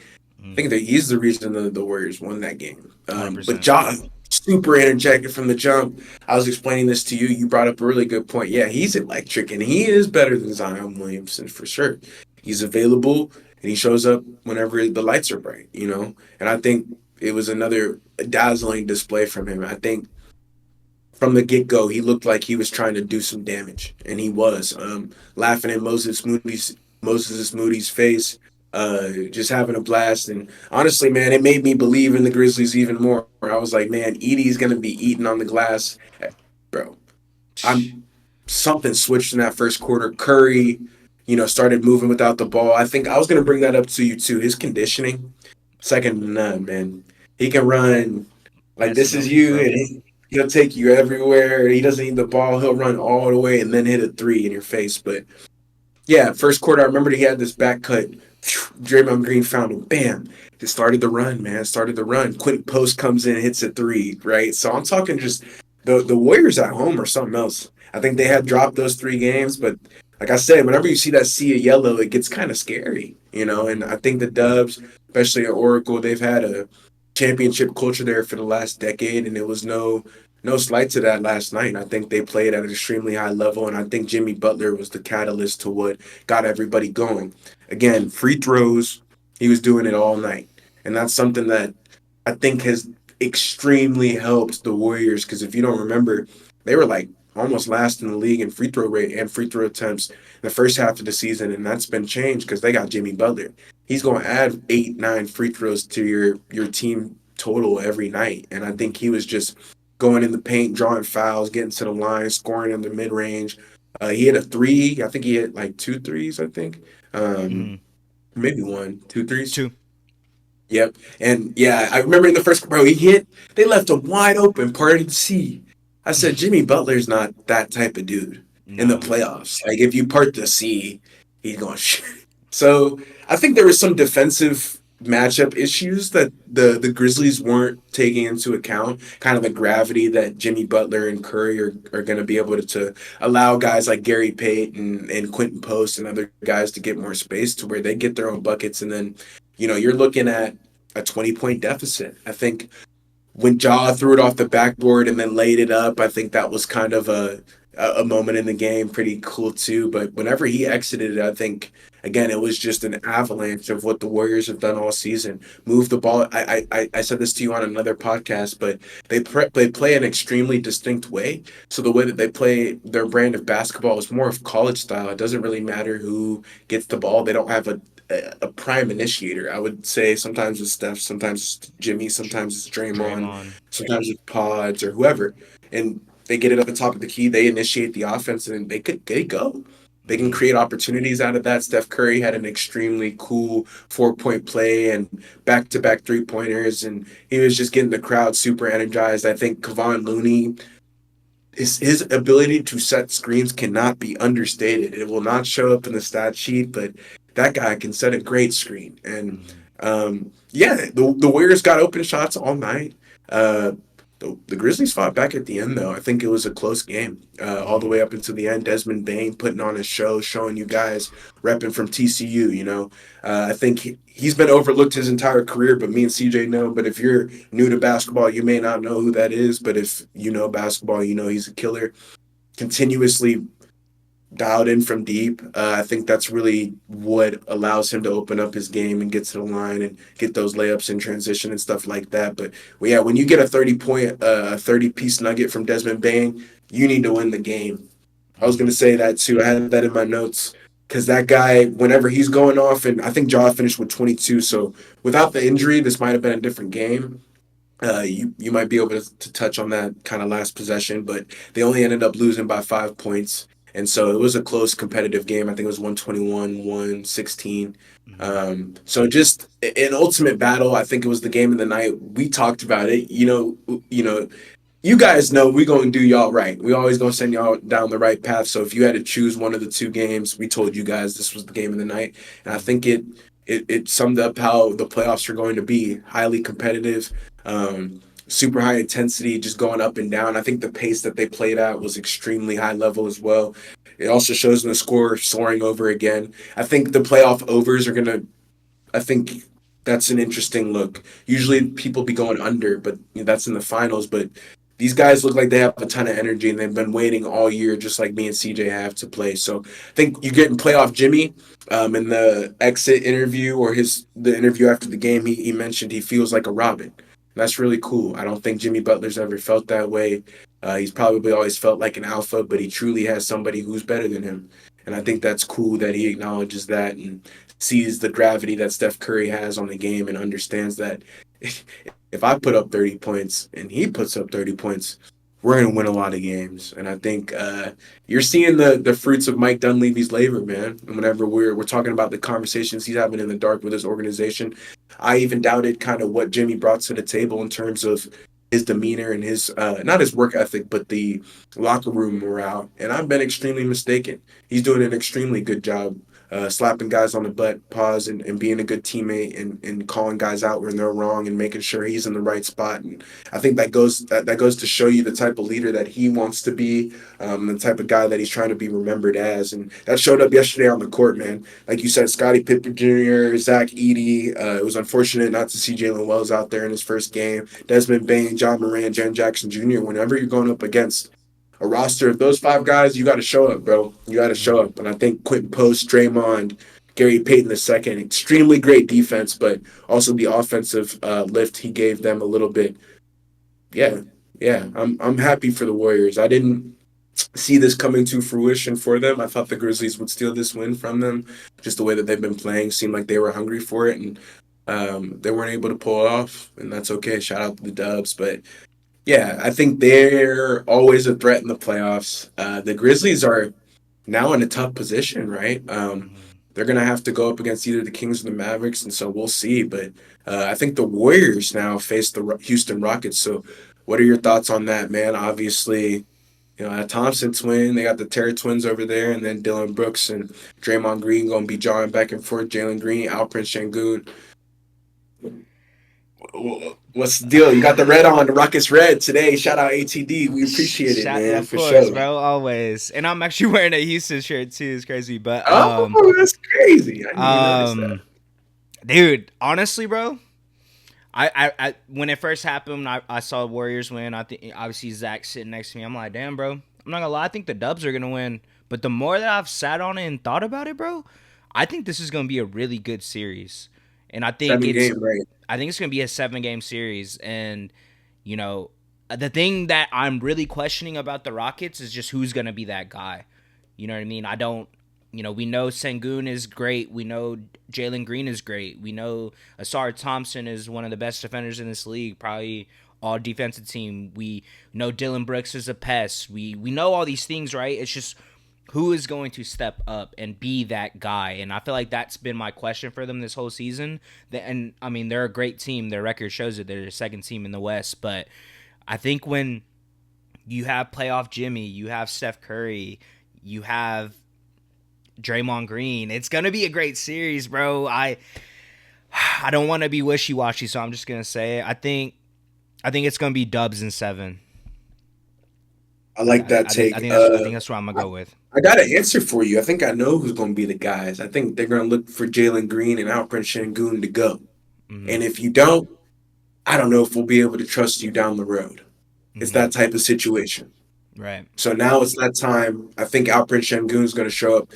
I think that he's the reason the Warriors won that game. But 100%. Ja, super energetic from the jump. I was explaining this to you. You brought up a really good point. Yeah, he's electric, and he is better than Zion Williamson for sure. He's available, and he shows up whenever the lights are bright, And I think it was another dazzling display from him. I think from the get go, he looked like he was trying to do some damage, and he was laughing in Moses Moody's face, just having a blast. And honestly, man, it made me believe in the Grizzlies even more. I was like, man, Edie's gonna be eating on the glass, bro. I'm Something switched in that first quarter. Curry, started moving without the ball. I think I was gonna bring that up to you too. His conditioning, second to none, man. He can run like Against the this is Celtics, you, bro. and he'll take you everywhere. He doesn't need the ball. He'll run all the way and then hit a three in your face. But yeah, first quarter, I remember he had this back cut. Draymond Green found him. Bam. It started the run, man. Started the run. Quentin Post comes in, hits a three, right? So I'm talking just the Warriors at home or something else. I think they had dropped those 3 games, but like I said, whenever you see that sea of yellow, it gets kind of scary, you know. And Mm-hmm. I think the Dubs, especially at Oracle, they've had a championship culture there for the last decade, and it was no slight to that last night. I think they played at an extremely high level, and I think Jimmy Butler was the catalyst to what got everybody going. Again, free throws, he was doing it all night, and that's something that I think has extremely helped the Warriors. Because if you don't remember, they were like almost last in the league in free throw rate and free throw attempts in the first half of the season, and that's been changed because they got Jimmy Butler. He's going to add 8, 9 free throws to your team total every night, and I think he was just going in the paint, drawing fouls, getting to the line, scoring in the mid range. He hit a three. I think he hit like two threes. I think Mm-hmm. maybe one, two threes. Two. Yep. And yeah, I remember in the first, bro, they left him wide open, party to see. I said, Jimmy Butler's not that type of dude in the No. playoffs. Like, if you part the sea, he's going to shoot. So I think there was some defensive matchup issues that the Grizzlies weren't taking into account, kind of the gravity that Jimmy Butler and Curry are going to be able to allow guys like Gary Payton and Quentin Post and other guys to get more space to where they get their own buckets. And then, you're looking at a 20-point deficit. I think when Jaw threw it off the backboard and then laid it up, I think that was kind of a moment in the game, pretty cool too. But whenever he exited it, I think again it was just an avalanche of what the Warriors have done all season. Move the ball. I said this to you on another podcast, but they play an extremely distinct way. So the way that they play their brand of basketball is more of college style. It doesn't really matter who gets the ball. They don't have a prime initiator. I would say sometimes it's Steph, sometimes it's Jimmy, sometimes it's Draymond, Draymond. sometimes it's Pods or whoever. And they get it at the top of the key, they initiate the offense, and they go. They can Mm-hmm. create opportunities out of that. Steph Curry had an extremely cool 4-point play and back-to-back three-pointers, and he was just getting the crowd super energized. I think Kevon Looney, his ability to set screens cannot be understated. It will not show up in the stat sheet, but that guy can set a great screen. And Mm-hmm. yeah, the Warriors got open shots all night. Uh, the Grizzlies fought back at the end, though. I think it was a close game all the Mm-hmm. way up until the end. Desmond Bain putting on a show, showing you guys repping from TCU. I think he's been overlooked his entire career, but me and CJ know. But if you're new to basketball, you may not know who that is. But if you know basketball, you know he's a killer. Continuously dialed in from deep. I think that's really what allows him to open up his game and get to the line and get those layups in transition and stuff like that. But well, yeah, when you get a 30-point, 30-piece nugget from Desmond Bain, you need to win the game. I was going to Mm-hmm. say that too. I had that in my notes because that guy, whenever he's going off, and I think Jaw finished with 22. So without the injury, this might have been a different game. You might be able to touch on that kind of last possession, but they only ended up losing by 5 points. And so it was a close competitive game. I think it was 121, 116. Mm-hmm. So just an ultimate battle. I think it was the game of the night. We talked about it. You guys know we gonna do y'all right. We always gonna send y'all down the right path. So if you had to choose one of the two games, we told you guys this was the game of the night, and I think it summed up how the playoffs are going to be highly competitive, super high intensity, just going up and down. I think the pace that they played at was extremely high level as well. It also shows in the score soaring over again. I think the playoff overs are gonna I think that's an interesting look. Usually Mm-hmm. people be going under, but that's in the finals. But these guys look like they have a ton of energy and they've been waiting all year, just like me and CJ have to play. So I think you get in playoff Jimmy in the exit interview or the interview after the game. He mentioned he feels like a Robin. That's really cool. I don't think Jimmy Butler's ever felt that way. He's probably always felt like an alpha, but he truly has somebody who's better than him. And I think Mm-hmm. that's cool that he acknowledges that and sees the gravity that Steph Curry has on the game and understands that if I put up 30 points and he puts up 30 points, we're going to win a lot of games. And I think you're seeing the fruits of Mike Dunleavy's labor, man. And whenever we're talking about the conversations he's having in the dark with his organization, I even doubted kind of what Jimmy brought to the table in terms of his demeanor and his not his work ethic, but the locker room morale. And I've been extremely mistaken. He's doing an extremely good job slapping guys on the butt, pause, and being a good teammate and calling guys out when they're wrong and making sure he's in the right spot. And I think that goes to show you the type of leader that he wants to be, the type of guy that he's trying to be remembered as. And that showed up yesterday on the court, man. Like you said, Scottie Pippen Jr., Zach Edey. It was unfortunate not to see Jalen Wells out there in his first game. Desmond Bain, John Moran, Jen Jackson Jr. Whenever you're going up against a roster of those five guys, you got to show up, bro. You got to show Mm-hmm. up. And I think Quentin Post, Draymond, Gary Payton the second, extremely great defense, but also the offensive lift he gave them a little bit. Yeah, yeah. I'm happy for the Warriors. I didn't see this coming to fruition for them. I thought the Grizzlies would steal this win from them. Just the way that they've been playing seemed like they were hungry for it, and they weren't able to pull it off. And that's okay. Shout out to the Dubs, but yeah, I think they're always a threat in the playoffs. The Grizzlies are now in a tough position, right? Mm-hmm. They're going to have to go up against either the Kings or the Mavericks, and so we'll see. But I think the Warriors now face the Houston Rockets. So, what are your thoughts on that, man? Obviously, a Thompson twin. They got the Terra twins over there, and then Dylan Brooks and Draymond Green going to be jawing back and forth. Jalen Green, Alperen Şengün. What's the deal? You got the red on, the Rockets red today. Shout out ATD. We appreciate it, man, Of for course, sure. bro, always. And I'm actually wearing a Houston shirt too. It's crazy, but Oh, that's crazy. I didn't even notice that. um, dude, honestly, bro, I when it first happened, I saw Warriors win. I think obviously Zach sitting next to me. I'm like, damn, bro. I'm not gonna lie. I think the Dubs are gonna win. But the more that I've sat on it and thought about it, bro, I think this is gonna be a really good series. And Seven game, right? I think it's gonna be a 7 game series. And you know, the thing that I'm really questioning about the Rockets is just who's gonna be that guy. You know what I mean? I don't. We know Sengun is great. We know Jalen Green is great. We know Asar Thompson is one of the best defenders in this league, probably all defensive team. We know Dylan Brooks is a pest. We know all these things, right? It's just who is going to step up and be that guy. And I feel like that's been my question for them this whole season. And I mean, they're a great team. Their record shows it. They're the second team in the West. But I think when you have playoff Jimmy, you have Steph Curry, you have Draymond Green, it's gonna be a great series, bro. I don't want to be wishy washy, so I'm just gonna say it. I think it's gonna be Dubs in 7. I like that I take. think that's what I'm gonna I, go with. I got an answer for you. I think I know who's going to be the guys. I think they're going to look for Jalen Green and Alperen Şengün to go. Hmm. And if you don't, I don't know if we'll be able to trust you down the road. It's Hmm. that type of situation. Right. So now it's that time. I think Alperen Şengün is going to show up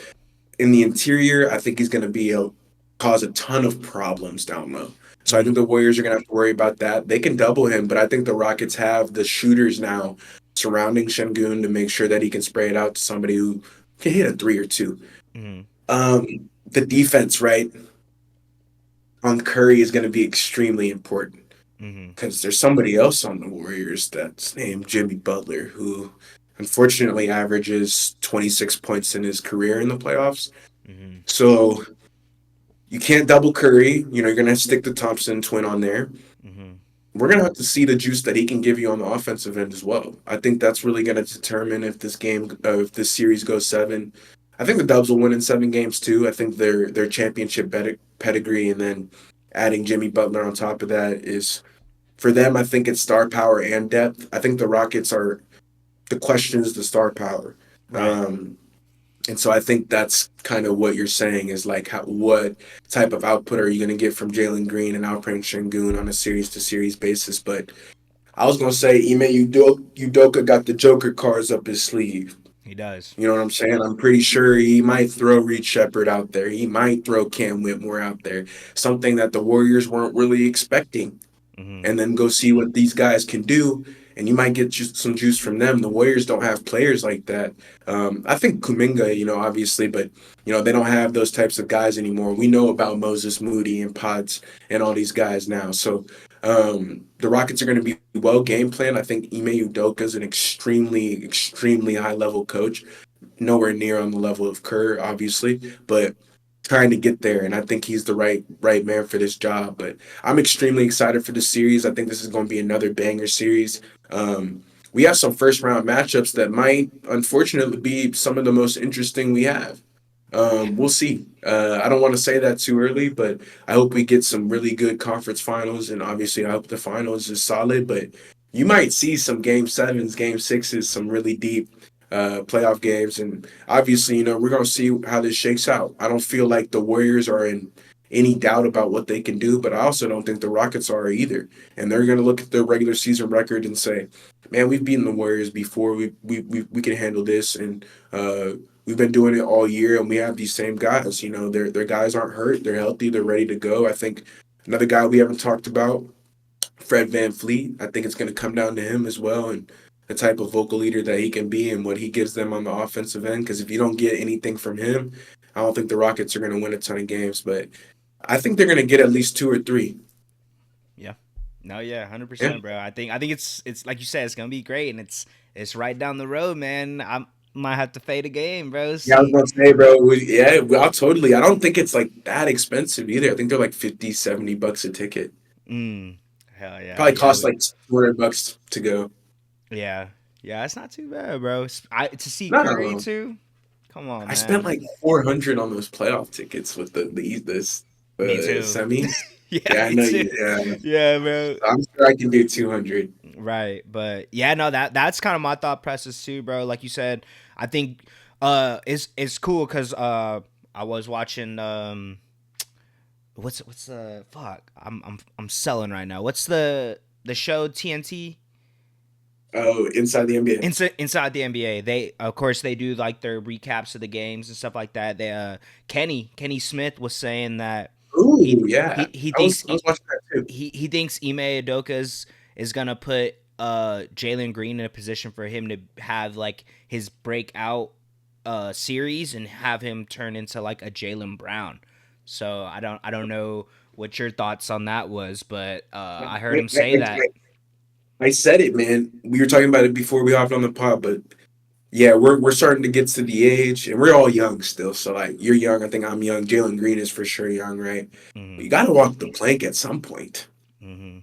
in the interior. I think he's going to cause a ton of problems down low. So I Hmm. think the Warriors are going to have to worry about that. They can double him, but I think the Rockets have the shooters now surrounding Şengün to make sure that he can spray it out to somebody who can hit a three or two. Hmm. The defense, right, on Curry is going to be extremely important Hmm. because there's somebody else on the Warriors that's named Jimmy Butler, who unfortunately averages 26 points in his career in the playoffs. Hmm. So you can't double Curry. You're going to stick the Thompson twin on there. Hmm. We're going to have to see the juice that he can give you on the offensive end as well. I think that's really going to determine if if this series goes seven. I think the Dubs will win in 7 games too. I think their championship pedigree and then adding Jimmy Butler on top of that is for them. I think it's star power and depth. I think the Rockets are the question is the star power. Right. Um, and so I think that's kind of what you're saying is like what type of output are you going to get from Jalen Green and Alperen Şengün on a series to series basis? But I was going to say Ime Udoka got the Joker cards up his sleeve. He does. You know what I'm saying? I'm pretty sure he might throw Reed Shepard out there. He might throw Cam Whitmore out there. Something that the Warriors weren't really expecting Hmm. and then go see what these guys can do. And you might get some juice from them. The Warriors don't have players like that. I think Kuminga, obviously, but they don't have those types of guys anymore. We know about Moses Moody and Pods and all these guys now. So the Rockets are going to be well game planned. I think Ime Udoka is an extremely, extremely high level coach. Nowhere near on the level of Kerr, obviously, but trying to get there, and I think he's the right man for this job. But I'm extremely excited for the series. I think this is going to be another banger series. We have some first round matchups that might, unfortunately, be some of the most interesting we have. We'll see. I don't want to say that too early, but I hope we get some really good conference finals, and obviously, I hope the finals is solid. But you might see some game sevens, game sixes, some really deep playoff games, and obviously, we're gonna see how this shakes out. I don't feel like the Warriors are in any doubt about what they can do, but I also don't think the Rockets are either. And they're gonna look at their regular season record and say, "Man, we've beaten the Warriors before. We can handle this." And uh, we've been doing it all year, and we have these same guys. Their guys aren't hurt; they're healthy, they're ready to go. I think another guy we haven't talked about, Fred Van Fleet. I think it's going to come down to him as well, and the type of vocal leader that he can be, and what he gives them on the offensive end. Because if you don't get anything from him, I don't think the Rockets are going to win a ton of games. But I think they're going to get at least two or three. Yeah. No, yeah, Yeah. 100%, bro. I think it's like you said, it's gonna be great, and it's right down the road, man. I might have to fade a game, bro. Yeah, I was See. about to say, bro. I'll totally. I don't think it's like that expensive either. I think they're like 50, $70 a ticket. Mm. Hell yeah, Probably yeah, costs like $200 to go. yeah, yeah. It's not too bad, bro. I to see Curry No, too. Come on, I spent man. like 400 on those playoff tickets with the this Me too. semis. Yeah, Yeah, I me know too. you. Yeah, Yeah, bro. I'm sure I can do 200. Right, but yeah, no, that's kind of my thought process too, bro. Like you said, I think it's cool because I was watching what's the fuck I'm selling right now. What's the show TNT Oh, inside the NBA. inside the NBA? They of course they do like their recaps of the games and stuff like that. They Kenny Smith was saying that he Ooh, yeah. he I was thinks I was watching that too. he thinks Ime Udoka's is gonna put Jalen Green in a position for him to have like his breakout series and have him turn into like a Jalen Brown. So I don't know what your thoughts on that was, but I heard I, him I, say that. I said it, man. We were talking about it before we hopped on the pod, but yeah, we're starting to get to the age, and we're all young still. So like, you're young. I think I'm young. Jalen Green is for sure young, right? Hmm. You got to walk the plank at some point. Hmm.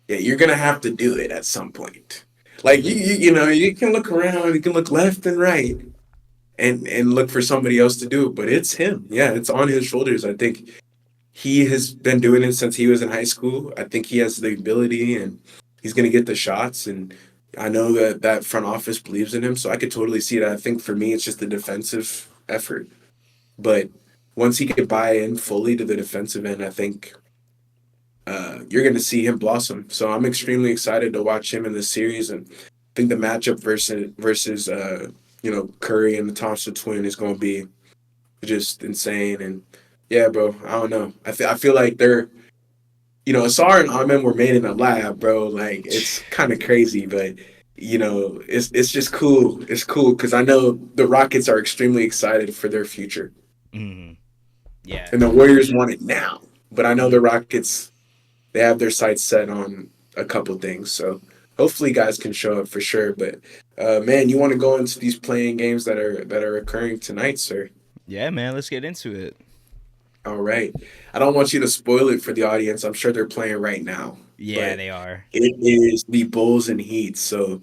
Yeah, you're gonna have to do it at some point. Like Hmm. you can look around, you can look left and right, and look for somebody else to do it, but it's him. Yeah, it's on his shoulders. I think he has been doing it since he was in high school. I think he has the ability, and he's gonna get the shots. And I know that front office believes in him, so I could totally see that. I think for me, it's just the defensive effort, but once he can buy in fully to the defensive end, I think you're going to see him blossom. So I'm extremely excited to watch him in this series, and I think the matchup versus Curry and the Thompson twin is going to be just insane. And yeah, bro, I don't know. I feel like they're Asar and Amen were made in a lab, bro. Like it's kind of crazy, but it's just cool. It's cool because I know the Rockets are extremely excited for their future, Hmm. Yeah. and the Warriors want it now. But I know Mm. the Rockets, they have their sights set on a couple things. So hopefully guys can show up for sure. But man, you want to go into these playing games that are occurring tonight, sir? Yeah, man. Let's get into it. All right. I don't want you to spoil it for the audience. I'm sure they're playing right now, Yeah, but they are. it is the Bulls and Heat. So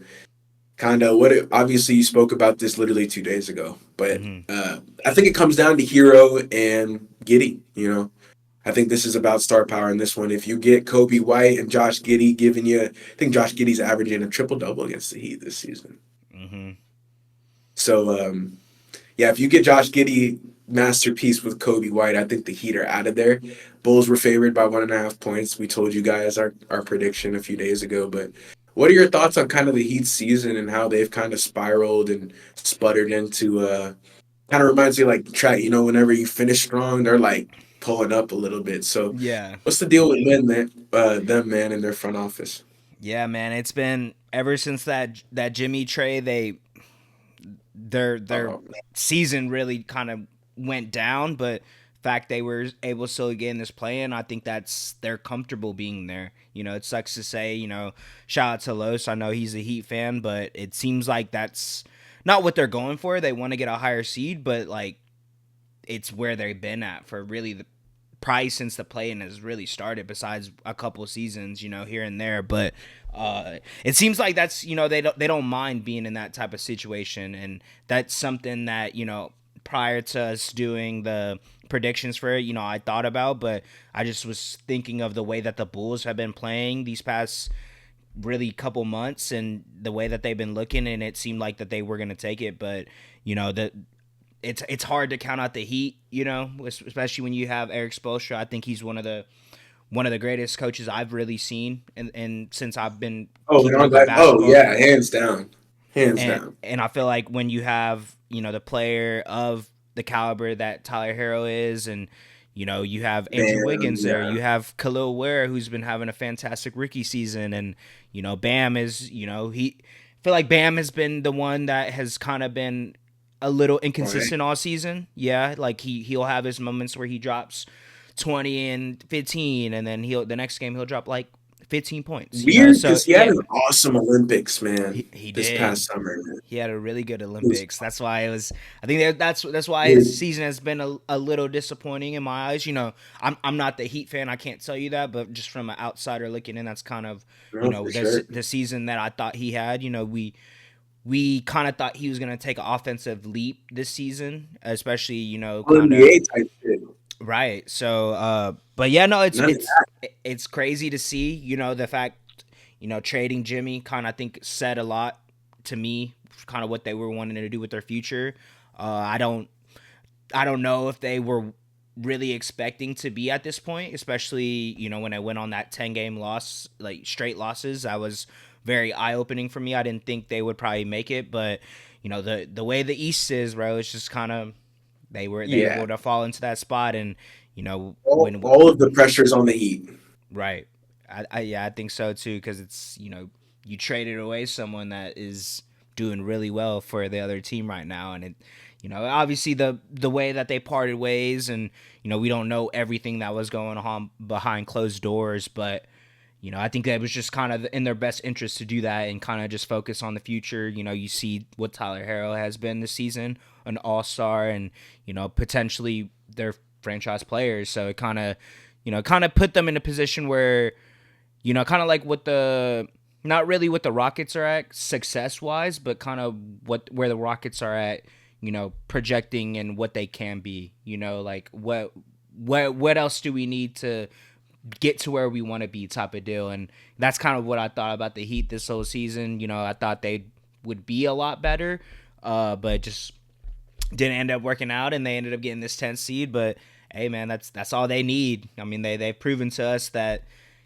kind of obviously you spoke about this literally 2 days ago, but Hmm. I think it comes down to Hero and Giddy. I think this is about star power in this one. If you get Kobe White and Josh Giddey giving you, I think Josh Giddey's averaging a triple double against the Heat this season. Hmm. So yeah, if you get Josh Giddey masterpiece with Kobe White, I think the Heat are out of there. Bulls were favored by 1.5 points. We told you guys our prediction a few days ago, but what are your thoughts on kind of the Heat season and how they've kind of spiraled and sputtered into kind of reminds me like the track, whenever you finish strong, they're like pulling up a little bit. So Yeah. what's the deal with them man in their front office? Yeah, man. It's been ever since that Jimmy trade. Their Oh, season really kind of went down, but fact they were able to still get in this play in, I think that's they're comfortable being there. It sucks to say, shout out to Los. I know he's a Heat fan, but it seems like that's not what they're going for. They want to get a higher seed, but like it's where they've been at for really the probably since the play-in has really started, besides a couple of seasons, here and there. But it seems like that's they don't mind being in that type of situation, and that's something that prior to us doing the predictions for it, I thought about, but I just was thinking of the way that the Bulls have been playing these past really couple months and the way that they've been looking, and it seemed like that they were going to take it, but that it's hard to count out the Heat, especially when you have Eric Spoelstra. I think he's one of the greatest coaches I've really seen, and since I've been Oh, keeping no, up with oh basketball. yeah, hands down, hands and down. and I feel like when you have the player of the caliber that Tyler Hero is, and you have Andrew Man, Wiggins there, yeah, you have Khalil Ware who's been having a fantastic rookie season, and Bam is he I feel like Bam has been the one that has kind of been a little right. inconsistent all season. Yeah, like he'll have his moments where he drops 20 and 15, and then the next game he'll drop like 15 points. Weird So because he had yeah, an awesome Olympics, man, he this did. past summer. Man. He had a really good It was, Olympics. That's why it was. I think that's why his dude, season has been a little disappointing in my eyes. I'm not the Heat fan. I can't tell you that, but just from an outsider looking in, that's kind of no, for sure. the season that I thought he had. We kind of thought he was gonna take an offensive leap this season, especially All kind of NBA type shit. right. So, but yeah, no, None of that. it's crazy to see. The fact trading Jimmy kind of I think said a lot to me, kind of what they were wanting to do with their future. I don't know if they were really expecting to be at this point, especially when I went on that 10-game loss, like straight losses. That was very eye opening for me. I didn't think they would probably make it, but the way the East is, bro, it's just kind of they were Yeah, going to fall into that spot, and all, when all of the pressures on the Heat. right, yeah, I think so too, because it's you traded away someone that is doing really well for the other team right now, and it obviously the way that they parted ways, and we don't know everything that was going on behind closed doors, but I think that was just kind of in their best interest to do that and kind of just focus on the future. You see what Tyler Harrow has been this season, an all-star, and potentially their franchise players, so it kind of put them in a position where kind of like what the not really what the Rockets are at success wise, but kind of where the Rockets are at, projecting and what they can be. Like what else do we need to get to where we want to be, type of deal. And that's kind of what I thought about the Heat this whole season. I thought they would be a lot better, but just didn't end up working out, and they ended up getting this 10th seed. But hey, man, that's all they need. I mean, they've proven to us that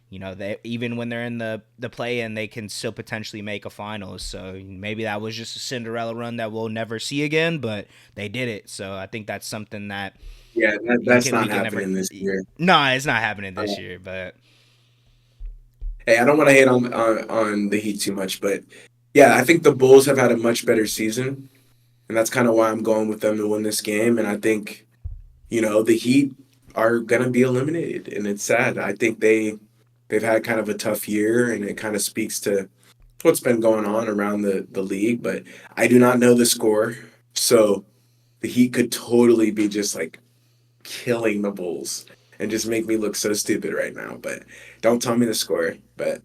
they even when they're in the play in, they can still potentially make a finals. So maybe that was just a Cinderella run that we'll never see again, but they did it. So I think that's something that Yeah, you that's can we not can never. happening this year. No, it's not happening Uh, this year. But hey, I don't want to hate on the Heat too much, but yeah, I think the Bulls have had a much better season, and that's kind of why I'm going with them to win this game. And I think the Heat are gonna be eliminated, and it's sad. I think they've had kind of a tough year, and it kind of speaks to what's been going on around the league. But I do not know the score, so the Heat could totally be just like killing the Bulls and just make me look so stupid right now. But don't tell me the score. But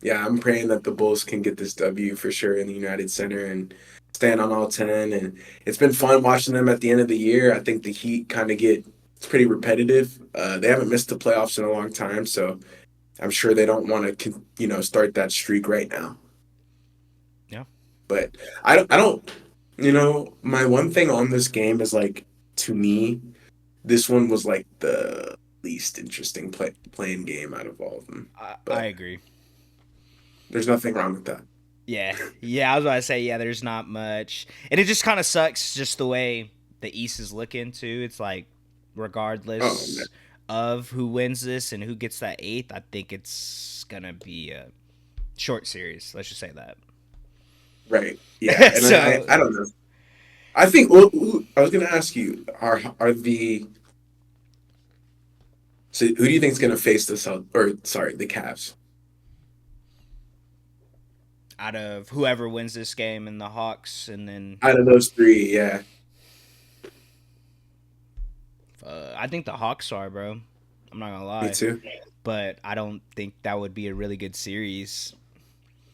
yeah, I'm praying that the Bulls can get this W for sure in the United Center and stand on all 10. And it's been fun watching them at the end of the year. I think the Heat kind of get it's pretty repetitive. They haven't missed the playoffs in a long time, so I'm sure they don't want to start that streak right now. yeah, But I don't my one thing on this game is like to me this one was like the least interesting playing game out of all of them. I But agree. there's nothing wrong with that. Yeah. I was about to say yeah. There's not much, and it just kind of sucks just the way the East is looking too. It's like Oh man. regardless of who wins this and who gets that eighth, I think it's gonna be a short series. Let's just say Right. Yeah. that. And So I don't know. I think I was gonna ask you, are the so who do you think is gonna face the South or sorry, the Cavs? out of whoever wins this game and the Hawks, and then Out of those three, yeah. I think the Hawks are, bro. I'm not gonna Me lie, too. but I don't think that would be a really good series.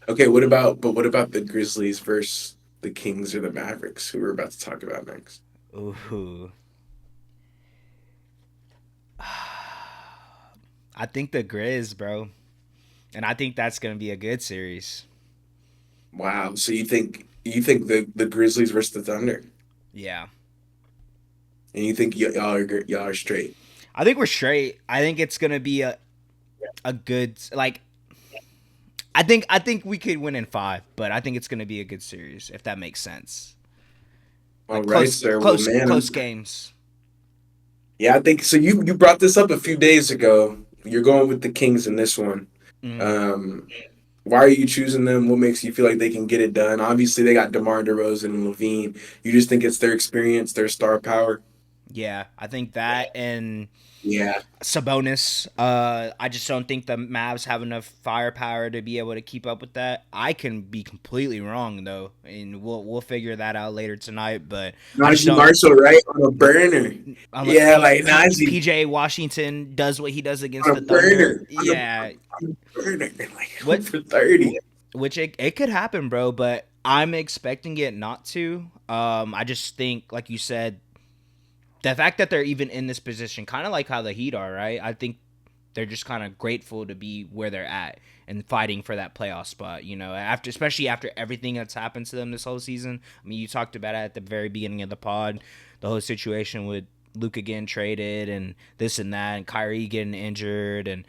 Okay, what about the Grizzlies versus the Kings or the Mavericks, who we're about to talk about next? Ooh. I think the Grizz, bro. And I think that's going to be a good series. Wow. So you think the Grizzlies versus the Thunder, Yeah. and you think y'all are straight? I think we're straight. I think it's going to be a good like I think we could win in 5, but I think it's going to be a good series if that makes sense. All Like right, close sir. Well, close man, close games. yeah, I think so. You brought this up a few days ago. You're going with the Kings in this one. Mhm. Um, why are you choosing them? What makes you feel like they can get it done? Obviously, they got DeMar DeRozan and Levine. You just think it's their experience, their star power. Yeah, I think that and Yeah, Sabonis. I just don't think the Mavs have enough firepower to be able to keep up with that. I can be completely wrong though, and we'll figure that out later tonight. But I just Najee don't. Marshall, right on a burner. Unless Yeah, like Najee PJ Washington does what he does on against a the Thunder, burner, yeah. on a burner, like What for 30. which it could happen, bro. But I'm expecting it not to. I just think, like you said, the fact that they're even in this position, kind of like how the Heat are, right? I think they're just kind of grateful to be where they're at and fighting for that playoff spot. You know, after especially after everything that's happened to them this whole season. I mean, you talked about it at the very beginning of the pod, the whole situation with Luka getting traded and this and that, and Kyrie getting injured, and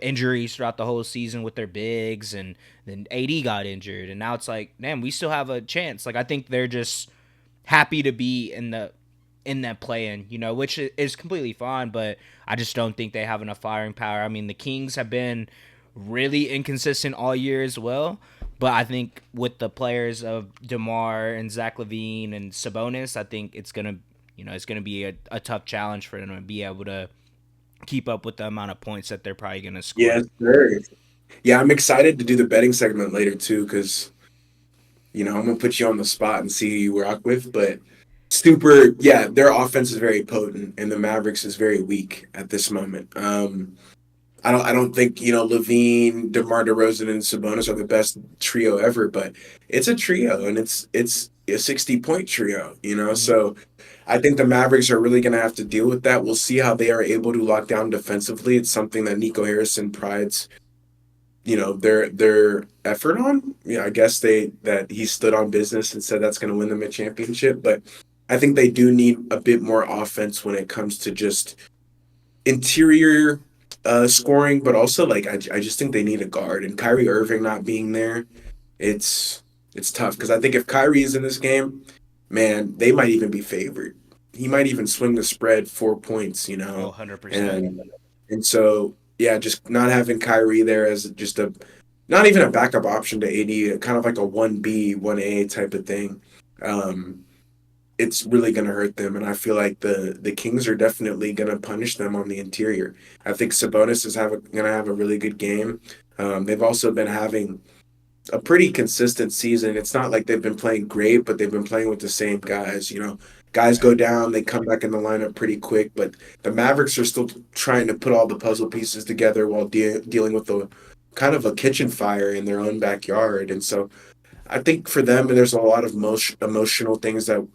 injuries throughout the whole season with their bigs, and then AD got injured, and now it's like, damn, we still have a chance. Like I think they're just happy to be in that play-in, which is completely fine, but I just don't think they have enough firing power. I mean, the Kings have been really inconsistent all year as well, but I think with the players of DeMar and Zach LaVine and Sabonis, I think it's gonna be a tough challenge for them to be able to keep up with the amount of points that they're probably gonna score. Yes, sir. Yeah, I'm excited to do the betting segment later too, because I'm gonna put you on the spot and see who you rock with. But super, yeah, their offense is very potent, and the Mavericks is very weak at this moment. I don't think Levine, DeMar DeRozan, and Sabonis are the best trio ever, but it's a trio, and it's a 60-point trio. Hmm. So I think the Mavericks are really gonna have to deal with that. We'll see how they are able to lock down defensively. It's something that Nico Harrison prides their effort on. I guess that he stood on business and said that's going to win them a championship. But I think they do need a bit more offense when it comes to just interior scoring, but also like I just think they need a guard. And Kyrie Irving not being there, it's it's tough because I think if Kyrie is in this game, man, they might even be favored. He might even swing the spread 4 points, Oh, 100%. and so yeah, just not having Kyrie there as just a not even a backup option to AD, kind of like a 1B, 1A type of thing. Um, it's really going to hurt them, and I feel like the Kings are definitely going to punish them on the interior. I think Sabonis is going to have a really good game. They've also been having a pretty consistent season. It's not like they've been playing great, but they've been playing with the same guys. Guys Right. go down, they come back in the lineup pretty quick. But the Mavericks are still trying to put all the puzzle pieces together while dealing with the kind of a kitchen fire in their own backyard. And so I think for them, there's a lot of emotional things that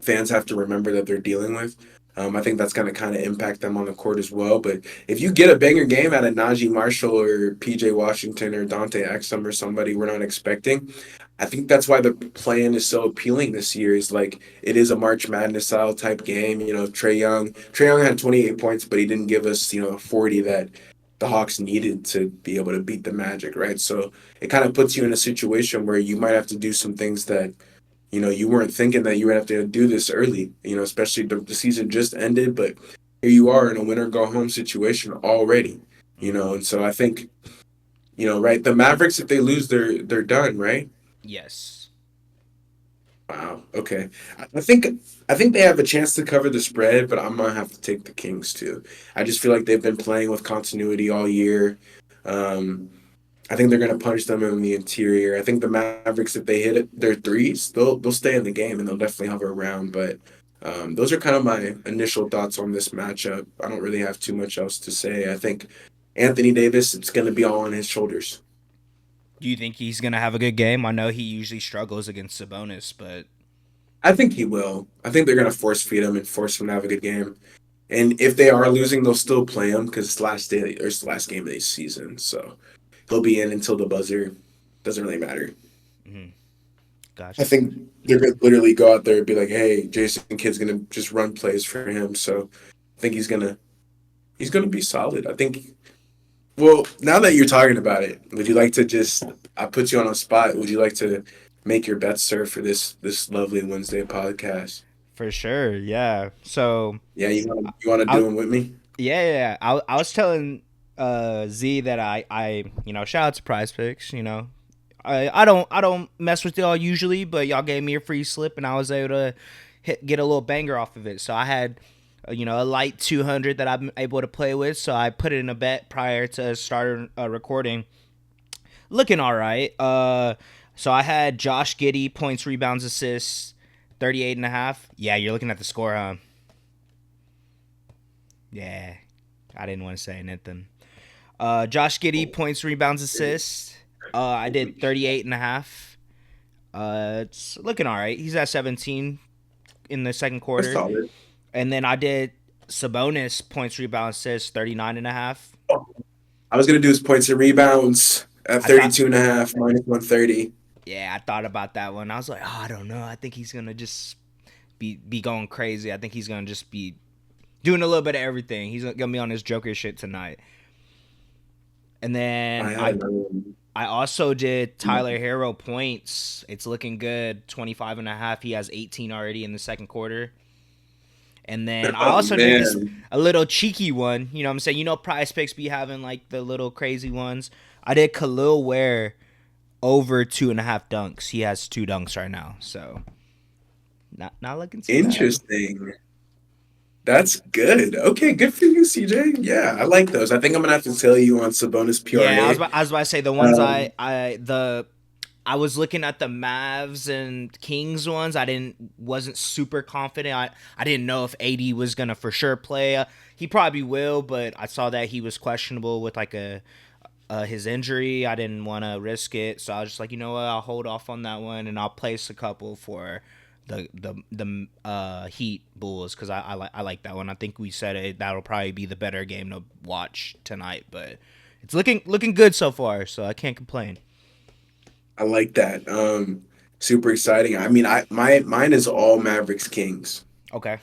fans have to remember that they're dealing with. I think that's going to kind of impact them on the court as well. But if you get a banger game out of Najee Marshall or PJ Washington or Dante Exum or somebody we're not expecting, I think that's why the plan is so appealing this year. Is like it is a March Madness style type game. Trey Young had 28 points, but he didn't give us 40 that the Hawks needed to be able to beat the Magic, right? So it kind of puts you in a situation where you might have to do some things that you weren't thinking that you would have to do this early, especially the season just ended, but here you are in a winner go home situation already, Hmm. and so I think, right, the Mavericks, if they lose, they're done, right? Yes. Wow. Okay. I think they have a chance to cover the spread, but I'm gonna have to take the Kings too. I just feel like they've been playing with continuity all year. Um, I think they're going to punish them in the interior. I think the Mavericks, if they hit their threes, they'll stay in the game and they'll definitely hover around. But those are kind of my initial thoughts on this matchup. I don't really have too much else to say. I think Anthony Davis, it's going to be all on his shoulders. Do you think he's gonna have a good game? I know he usually struggles against Sabonis, but I think he will. I think they're gonna force feed him and force him to have a good game. And if they are losing, they'll still play him because it's last day or it's the last game of the season. So he'll be in until the buzzer. Doesn't really matter. Mm-hmm. I Gotcha. think they're gonna literally go out there and be like, "Hey, Jason Kidd's gonna just run plays for him." So I think he's gonna be solid. I think. Well, now that you're talking about it, would you like to just? I put you on a spot. Would you like to make your bets, sir, for this lovely Wednesday podcast? For sure. Yeah. So Yeah, you want to I do them with me? yeah. I was telling Z that shout out to Prize Picks. I don't mess with y'all usually, but y'all gave me a free slip and I was able to get a little banger off of it. So I had a light 200 that I'm able to play with. So I put it in a bet prior to starting recording. Looking all right. So I had Josh Giddey points, rebounds, assists, 38.5. Yeah, you're looking at the score, huh? Yeah, I didn't want to say anything. Josh Giddey points, rebounds, assists. I did 38.5. It's looking all right. He's at 17 in the second That's quarter, solid. and then I did Sabonis points, rebounds, assists, 39.5. I was gonna do his points and rebounds at I thought, 32 and a half minus 130. yeah, I thought about that one. I was like, oh, I don't know. I think he's gonna just be going crazy. I think he's gonna just be doing a little bit of everything. He's gonna be on his Joker shit tonight. And I then had I another one. I also did Tyler Harrow points. It's looking good. 25.5. He has 18 already in the second quarter. And then I Oh also did this man, a little cheeky one. You know what I'm saying? Prize picks be having like the little crazy ones. I did Khalil Ware over 2.5 dunks. He has 2 dunks right now. So not looking too bad. interesting. That's good. Okay, good for you, CJ. Yeah, I like those. I think I'm gonna have to tell you on Sabonis Yeah, PRA. I was about to say the ones Um, I was looking at the Mavs and Kings ones. I wasn't super confident. I didn't know if AD was gonna for sure play. He probably will, but I saw that he was questionable with like a his injury. I didn't want to risk it, so I was just like, you know what, I'll hold off on that one and I'll place a couple for the Heat Bulls because I like that one. I think we said it. That'll probably be the better game to watch tonight, but it's looking good so far, so I can't complain. I like that. Super exciting. I mean, mine is all Mavericks Kings. Okay,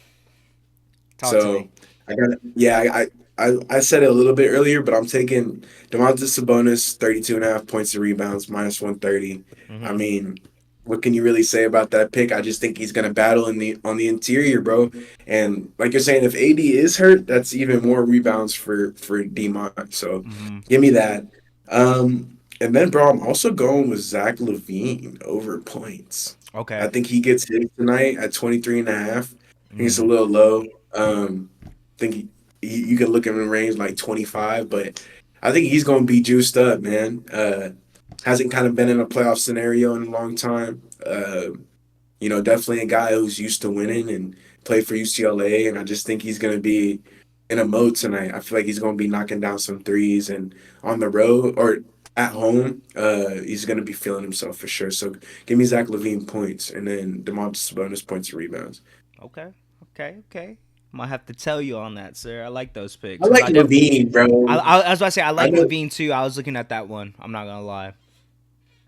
talk to me. So I got yeah, I said it a little bit earlier, but I'm taking Domantas Sabonis, 32 and a half points and rebounds, minus 130. I Mm-hmm. mean, what can you really say about that pick? I just think he's gonna battle in the on the interior, bro. And like you're saying, if AD is hurt, that's even more rebounds for Demont. So Mm-hmm. give me that. And then bro, I'm also going with Zach LaVine over points. I Okay. think he gets hit tonight at 23 and a half. I think it's a Mm. little low. I think you can look at him in range like 25, but I think he's going to be juiced up, man. Hasn't kind of been in a playoff scenario in a long time. Definitely a guy who's used to winning and played for UCLA, and I just think he's going to be in a mode tonight. I feel like he's going to be knocking down some threes, and on the road or at home, he's going to be feeling himself for sure. So give me Zach LaVine points, and then DeMontis Sabonis points and rebounds. Okay. Okay. Might have to tell you on that, sir. I like those I picks because like I definitely. Levine, bro. I was about to say I I like know. Levine too. I was looking at that one. I'm not gonna lie.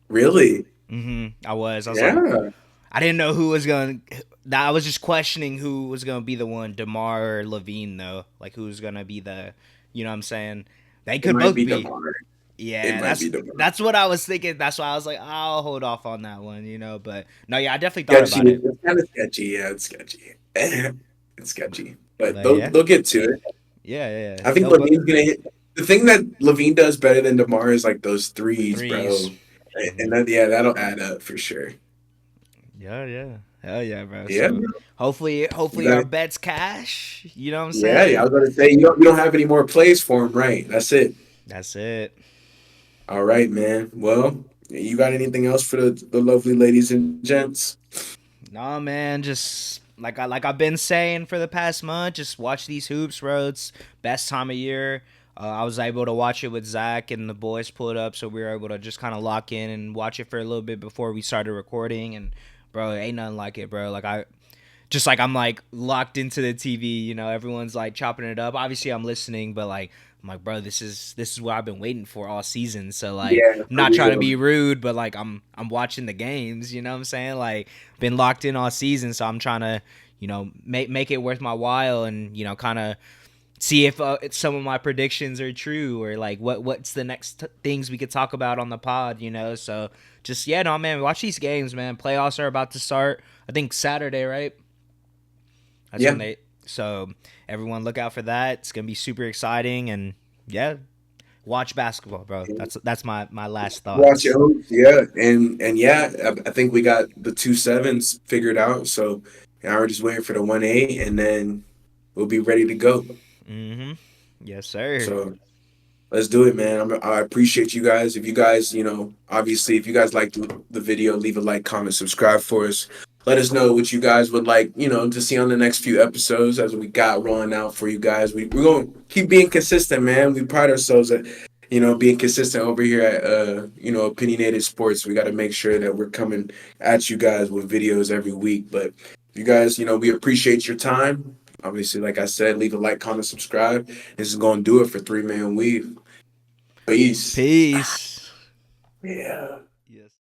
Really? I was. I was like, Yeah. I didn't know who was going. I was just questioning who was going to be the one, Demar or Levine, though. Like who's going to be the, you know what I'm saying? They It could might both be be. DeMar. It Yeah, might that's be DeMar. that's what I was thinking. That's why I was like, I'll hold off on that one. But no, yeah, I definitely thought Sketchy. about it. It's kind of sketchy. Yeah, it's sketchy. It's sketchy. But But they'll yeah, they'll get to it. yeah. I think They'll both Levine's gonna hit. The thing that Levine does better than DeMar is like those threes, threes. bro. And that yeah, that'll add up for sure. Yeah. Hell yeah, bro. Yeah, So bro. You hopefully got our it. bets cash. You know what I'm Yeah, I saying? was gonna say you don't have any more plays for him, right? That's it. That's it. All right, man. Well, you got anything else for the lovely ladies and gents? Nah, man, just like I've been saying for the past month, just watch these hoops, bro. It's best time of year. I was able to watch it with Zach and the boys pulled up, so we were able to just kind of lock in and watch it for a little bit before we started recording. And bro, ain't nothing like it, bro. Like I just like I'm like locked into the TV. You know, everyone's like chopping it up. Obviously, I'm listening, but like I'm like, bro, this is what I've been waiting for all season. So like, Yeah, I'm for not trying to real. be rude, but like I'm watching the games. You know what I'm saying? Like, been locked in all season, so I'm trying to make it worth my while, and kind of see if some of my predictions are true, or like what's the next things we could talk about on the pod. So just yeah, no man, watch these games, man. Playoffs are about to start. I think Saturday, right? That's when Yeah. they. So everyone look out for that. It's gonna be super exciting, and yeah, watch basketball, bro. That's my last Watch thoughts. out. Yeah. And yeah, I think we got the 2 sevens figured out. So now we're just waiting for the 1 8, and then we'll be ready to go. Mm-hmm. Yes, sir. So let's do it, man. I appreciate you guys. If you guys, obviously, if you guys like the video, leave a like, comment, subscribe for us. Let us know what you guys would like, to see on the next few episodes as we got rolling out for you guys. We're going to keep being consistent, man. We pride ourselves at, being consistent over here at, Opinionated Sports. We got to make sure that we're coming at you guys with videos every week. But you guys, we appreciate your time. Obviously, like I said, leave a like, comment, subscribe. This is going to do it for 3 Man Weave. Peace. Peace. Yeah.